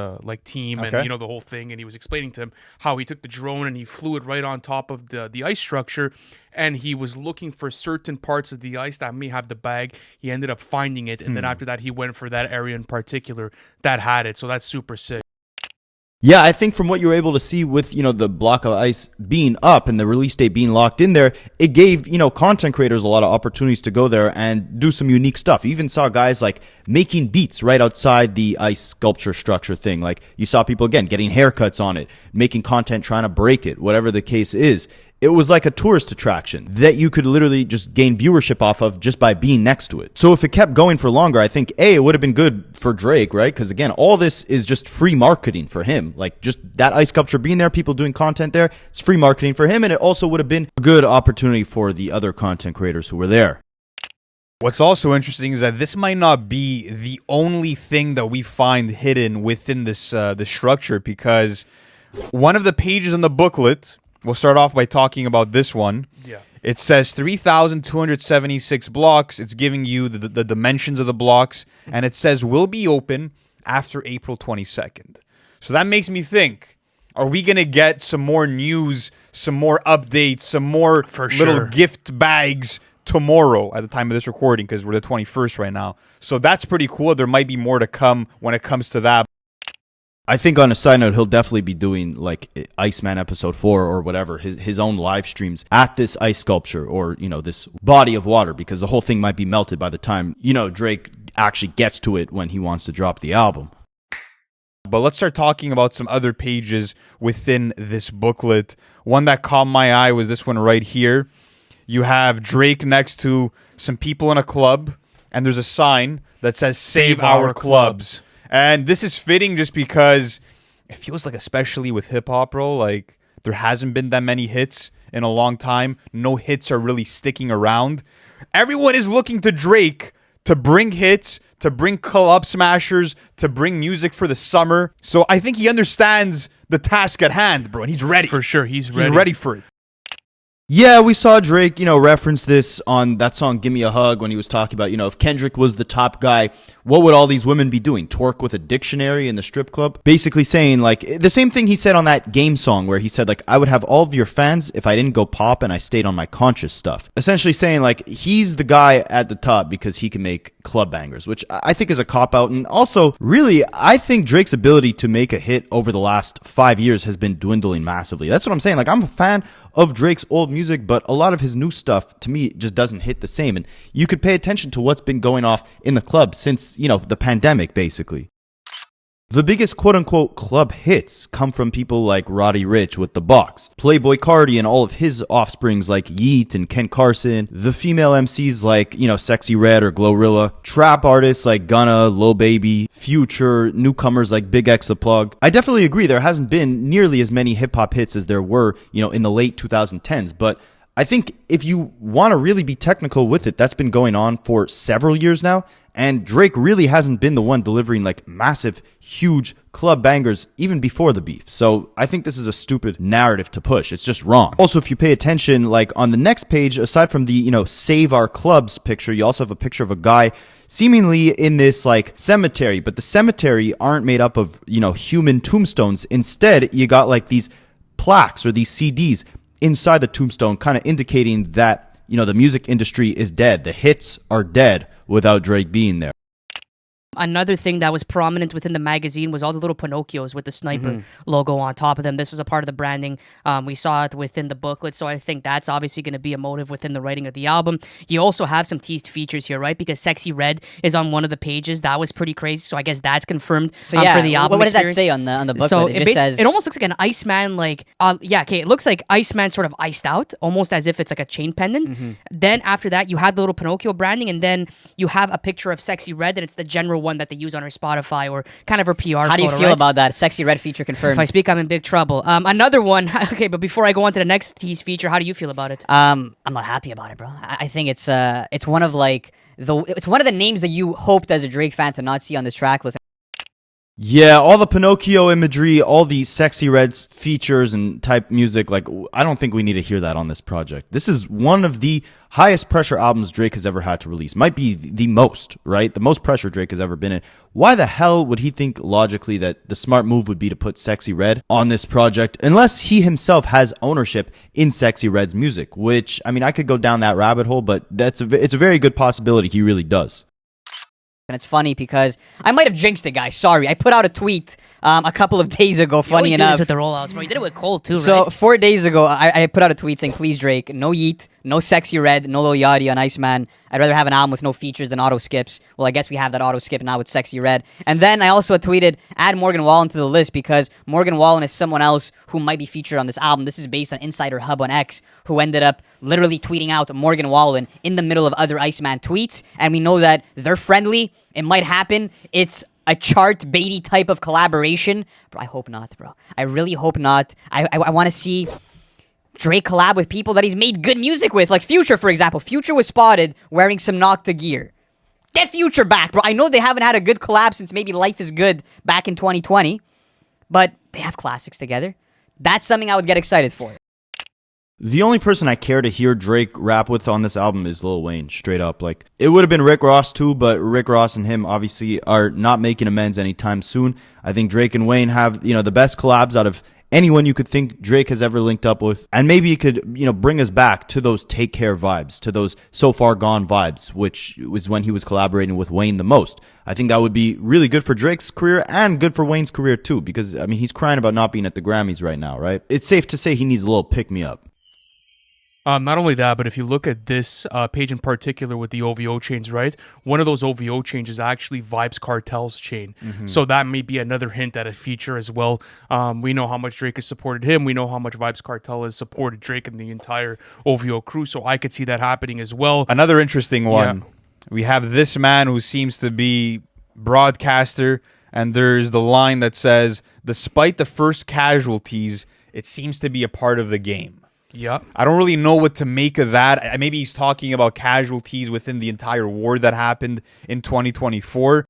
team, Okay. and the whole thing. And he was explaining to him how he took the drone and he flew it right on top of the ice structure, and he was looking for certain parts of the ice that may have the bag. He ended up finding it, and then after that, he went for that area in particular that had it. So that's super sick. Yeah, I think from what you were able to see with, the block of ice being up and the release date being locked in there, it gave, content creators a lot of opportunities to go there and do some unique stuff. You even saw guys like making beats right outside the ice sculpture structure thing. Like you saw people, again, getting haircuts on it, making content, trying to break it, whatever the case is. It was like a tourist attraction that you could literally just gain viewership off of just by being next to it. So if it kept going for longer, I think, A, it would have been good for Drake, right? Because again, all this is just free marketing for him. Like just that ice sculpture being there, people doing content there, it's free marketing for him. And it also would have been a good opportunity for the other content creators who were there. What's also interesting is that this might not be the only thing that we find hidden within this the structure, because One of the pages in the booklet, we'll start off by talking about this one. Yeah. It says 3,276 blocks. It's giving you the dimensions of the blocks. And it says will be open after April 22nd. So that makes me think, are we going to get some more news, some more updates, some more little gift bags tomorrow at the time of this recording, because we're the 21st right now. So that's pretty cool. There might be more to come when it comes to that. I think on a side note, he'll definitely be doing like Iceman episode 4 or whatever, his own live streams at this ice sculpture or, you know, this body of water, because the whole thing might be melted by the time, you know, Drake actually gets to it when he wants to drop the album. But let's start talking about some other pages within this booklet. One that caught my eye was this one right here. You have Drake next to some people in a club, and there's a sign that says "Save our clubs." And this is fitting just because it feels like, especially with hip-hop, bro, like there hasn't been that many hits in a long time. No hits are really sticking around. Everyone is looking to Drake to bring hits, to bring club smashers, to bring music for the summer. So I think he understands the task at hand, bro, and he's ready. For sure, he's ready. He's ready for it. Yeah, we saw Drake, you know, reference this on that song Give Me a Hug when he was talking about, you know, if Kendrick was the top guy, what would all these women be doing? Twerk with a dictionary in the strip club? Basically saying, like, the same thing he said on that Game song where he said, like, I would have all of your fans if I didn't go pop and I stayed on my conscious stuff. Essentially saying, like, he's the guy at the top because he can make club bangers, which I think is a cop-out. And also, really, I think Drake's ability to make a hit over the last 5 years has been dwindling massively. That's what I'm saying. Like, I'm a fan of Drake's old music, but a lot of his new stuff, to me, just doesn't hit the same. And you could pay attention to what's been going off in the club since, you know, the pandemic, basically. The biggest quote-unquote club hits come from people like Roddy Ricch with The Box, Playboi Carti and all of his offsprings like Yeet and Ken Carson, the female MCs like, you know, Sexy Red or Glorilla, trap artists like Gunna, Lil Baby, Future, newcomers like Big X The Plug. I definitely agree there hasn't been nearly as many hip-hop hits as there were, you know, in the late 2010s, but I think if you want to really be technical with it, that's been going on for several years now. And Drake really hasn't been the one delivering like massive, huge club bangers even before the beef. So I think this is a stupid narrative to push. It's just wrong. Also, if you pay attention, like on the next page, aside from the, you know, Save Our Clubs picture, you also have a picture of a guy seemingly in this like cemetery, but the cemetery aren't made up of, you know, human tombstones. Instead, you got like these plaques or these CDs inside the tombstone, kind of indicating that, you know, the music industry is dead. The hits are dead without Drake being there. Another thing that was prominent within the magazine was all the little Pinocchios with the sniper logo on top of them. This was a part of the branding. We saw it within the booklet, so I think that's obviously going to be a motive within the writing of the album. You also have some teased features here, right? Because Sexy Red is on one of the pages. That was pretty crazy, so I guess that's confirmed so for the album what does experience. that say on the booklet? So it just says... It almost looks like an Iceman, like... it looks like Iceman sort of iced out, almost as if it's like a chain pendant. Then after that, you had the little Pinocchio branding, and then you have a picture of Sexy Red, and it's the general one that they use on her Spotify or kind of her PR photo. How do you feel about that? Sexy Red feature confirmed. If I speak, I'm in big trouble. Another one. Okay, but before I go on to the next tease feature, how do you feel about it? I'm not happy about it, bro. I think it's one of like it's one of the names that you hoped as a Drake fan to not see on this track list. Yeah, all the Pinocchio imagery, all the Sexy Red features and type music, like, I don't think we need to hear that on this project. This is one of the highest pressure albums Drake has ever had to release. Might be the most, right? The most pressure Drake has ever been in. Why the hell would he think logically that the smart move would be to put Sexy Red on this project, unless he himself has ownership in Sexy Red's music, which, I mean, I could go down that rabbit hole, but it's a very good possibility he really does. And it's funny because I might have jinxed it, guys. Sorry. I put out a tweet a couple of days ago, funny enough. You always do this with the rollouts, bro. You did it with Cole, too, right? So 4 days ago, I put out a tweet saying, please, Drake, no Yeet, no Sexy Red, no Lil Yachty on Iceman. I'd rather have an album with no features than auto skips. Well, I guess we have that auto skip now with Sexy Red. And then I also tweeted, add Morgan Wallen to the list because Morgan Wallen is someone else who might be featured on this album. This is based on Insider Hub on X, who ended up literally tweeting out Morgan Wallen in the middle of other Iceman tweets. And we know that they're friendly. It might happen. It's a chart baity type of collaboration. Bro, I hope not, bro. I really hope not. I want to see Drake collab with people that he's made good music with, like Future, for example. Future was spotted wearing some Nocta gear. Get Future back, bro. I know they haven't had a good collab since maybe Life is Good back in 2020, but they have classics together. That's something I would get excited for. The only person I care to hear Drake rap with on this album is Lil Wayne, straight up. Like, it would have been Rick Ross too, but Rick Ross and him obviously are not making amends anytime soon. I think Drake and Wayne have, the best collabs out of anyone you could think Drake has ever linked up with. And maybe it could, bring us back to those Take Care vibes, to those So Far Gone vibes, which was when he was collaborating with Wayne the most. I think that would be really good for Drake's career and good for Wayne's career too, because, he's crying about not being at the Grammys right now, right? It's safe to say he needs a little pick-me-up. Not only that, but if you look at this page in particular with the OVO chains, right? One of those OVO chains is actually Vybz Kartel's chain. So that may be another hint at a feature as well. We know how much Drake has supported him. We know how much Vybz Kartel has supported Drake and the entire OVO crew. So I could see that happening as well. Another interesting one. We have this man who seems to be broadcaster, and there's the line that says, despite the first casualties, it seems to be a part of the game. Yeah. I don't really know what to make of that. Maybe he's talking about casualties within the entire war that happened in 2024.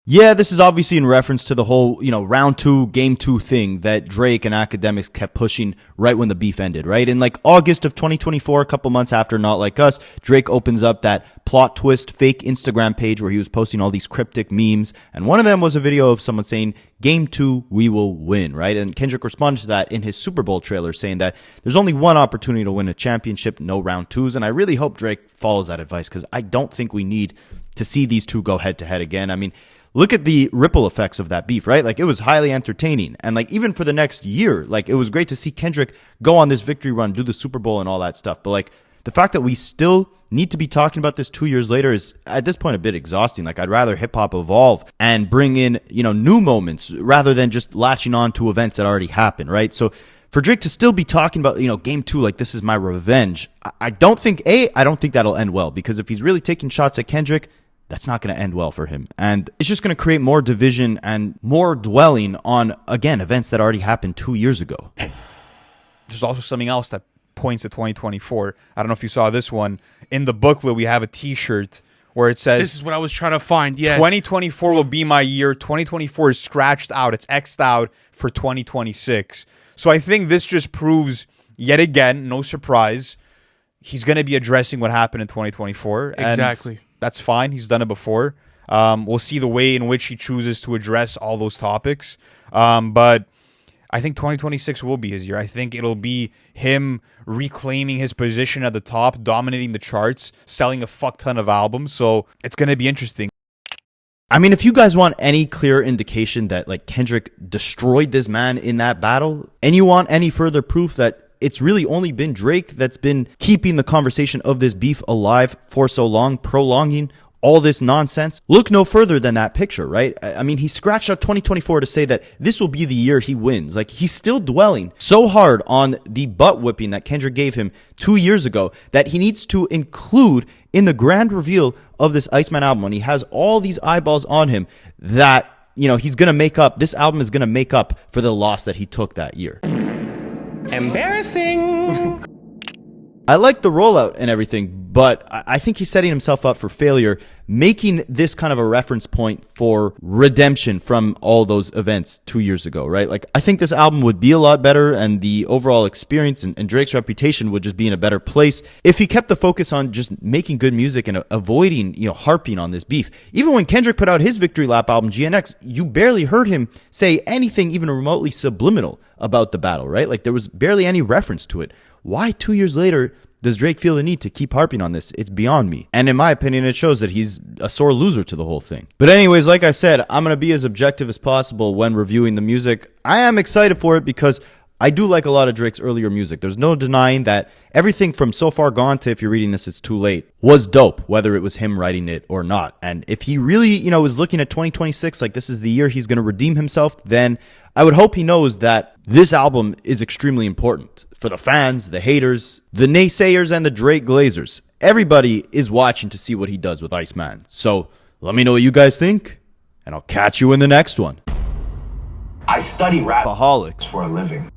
Yeah, this is obviously in reference to the whole, round 2, game 2 thing that Drake and Akademiks kept pushing right when the beef ended, right? In like August of 2024, a couple months after Not Like Us, Drake opens up that plot twist fake Instagram page where he was posting all these cryptic memes. And one of them was a video of someone saying, game 2, we will win, right? And Kendrick responded to that in his Super Bowl trailer saying that there's only one opportunity to win a championship, no round 2s. And I really hope Drake follows that advice because I don't think we need to see these two go head to head again. Look at the ripple effects of that beef, right? Like, it was highly entertaining. And like, even for the next year, like, it was great to see Kendrick go on this victory run, do the Super Bowl and all that stuff. But like, the fact that we still need to be talking about this 2 years later is at this point a bit exhausting. Like, I'd rather hip hop evolve and bring in, new moments rather than just latching on to events that already happened, right? So for Drake to still be talking about, game 2, like, this is my revenge. I don't think that'll end well, because if he's really taking shots at Kendrick, that's not going to end well for him. And it's just going to create more division and more dwelling on, again, events that already happened 2 years ago. There's also something else that points to 2024. I don't know if you saw this one. In the booklet, we have a t-shirt where it says... This is what I was trying to find, yes. 2024 will be my year. 2024 is scratched out. It's X'd out for 2026. So I think this just proves, yet again, no surprise, he's going to be addressing what happened in 2024. Exactly. And that's fine. He's done it before. We'll see the way in which he chooses to address all those topics. But I think 2026 will be his year. I think it'll be him reclaiming his position at the top, dominating the charts, selling a fuck ton of albums. So it's going to be interesting. If you guys want any clear indication that like Kendrick destroyed this man in that battle, and you want any further proof that it's really only been Drake that's been keeping the conversation of this beef alive for so long, prolonging all this nonsense, look no further than that picture, right? He scratched out 2024 to say that this will be the year he wins. Like, he's still dwelling so hard on the butt whipping that Kendrick gave him 2 years ago that he needs to include in the grand reveal of this Iceman album, when he has all these eyeballs on him, that, he's going to make up, this album is going to make up for the loss that he took that year. Embarrassing. I like the rollout and everything, but I think he's setting himself up for failure, making this kind of a reference point for redemption from all those events 2 years ago, right? Like, I think this album would be a lot better, and the overall experience and Drake's reputation would just be in a better place if he kept the focus on just making good music and avoiding, harping on this beef. Even when Kendrick put out his victory lap album, GNX, you barely heard him say anything even remotely subliminal about the battle, right? Like, there was barely any reference to it. Why 2 years later does Drake feel the need to keep harping on this? It's beyond me. And in my opinion, it shows that he's a sore loser to the whole thing. But anyways, like I said, I'm going to be as objective as possible when reviewing the music. I am excited for it because I do like a lot of Drake's earlier music. There's no denying that everything from So Far Gone to If You're Reading This, It's Too Late was dope, whether it was him writing it or not. And if he really, is looking at 2026, like this is the year he's going to redeem himself, then I would hope he knows that this album is extremely important for the fans, the haters, the naysayers, and the Drake Glazers. Everybody is watching to see what he does with Iceman. So let me know what you guys think, and I'll catch you in the next one. I study rap Aholics for a living.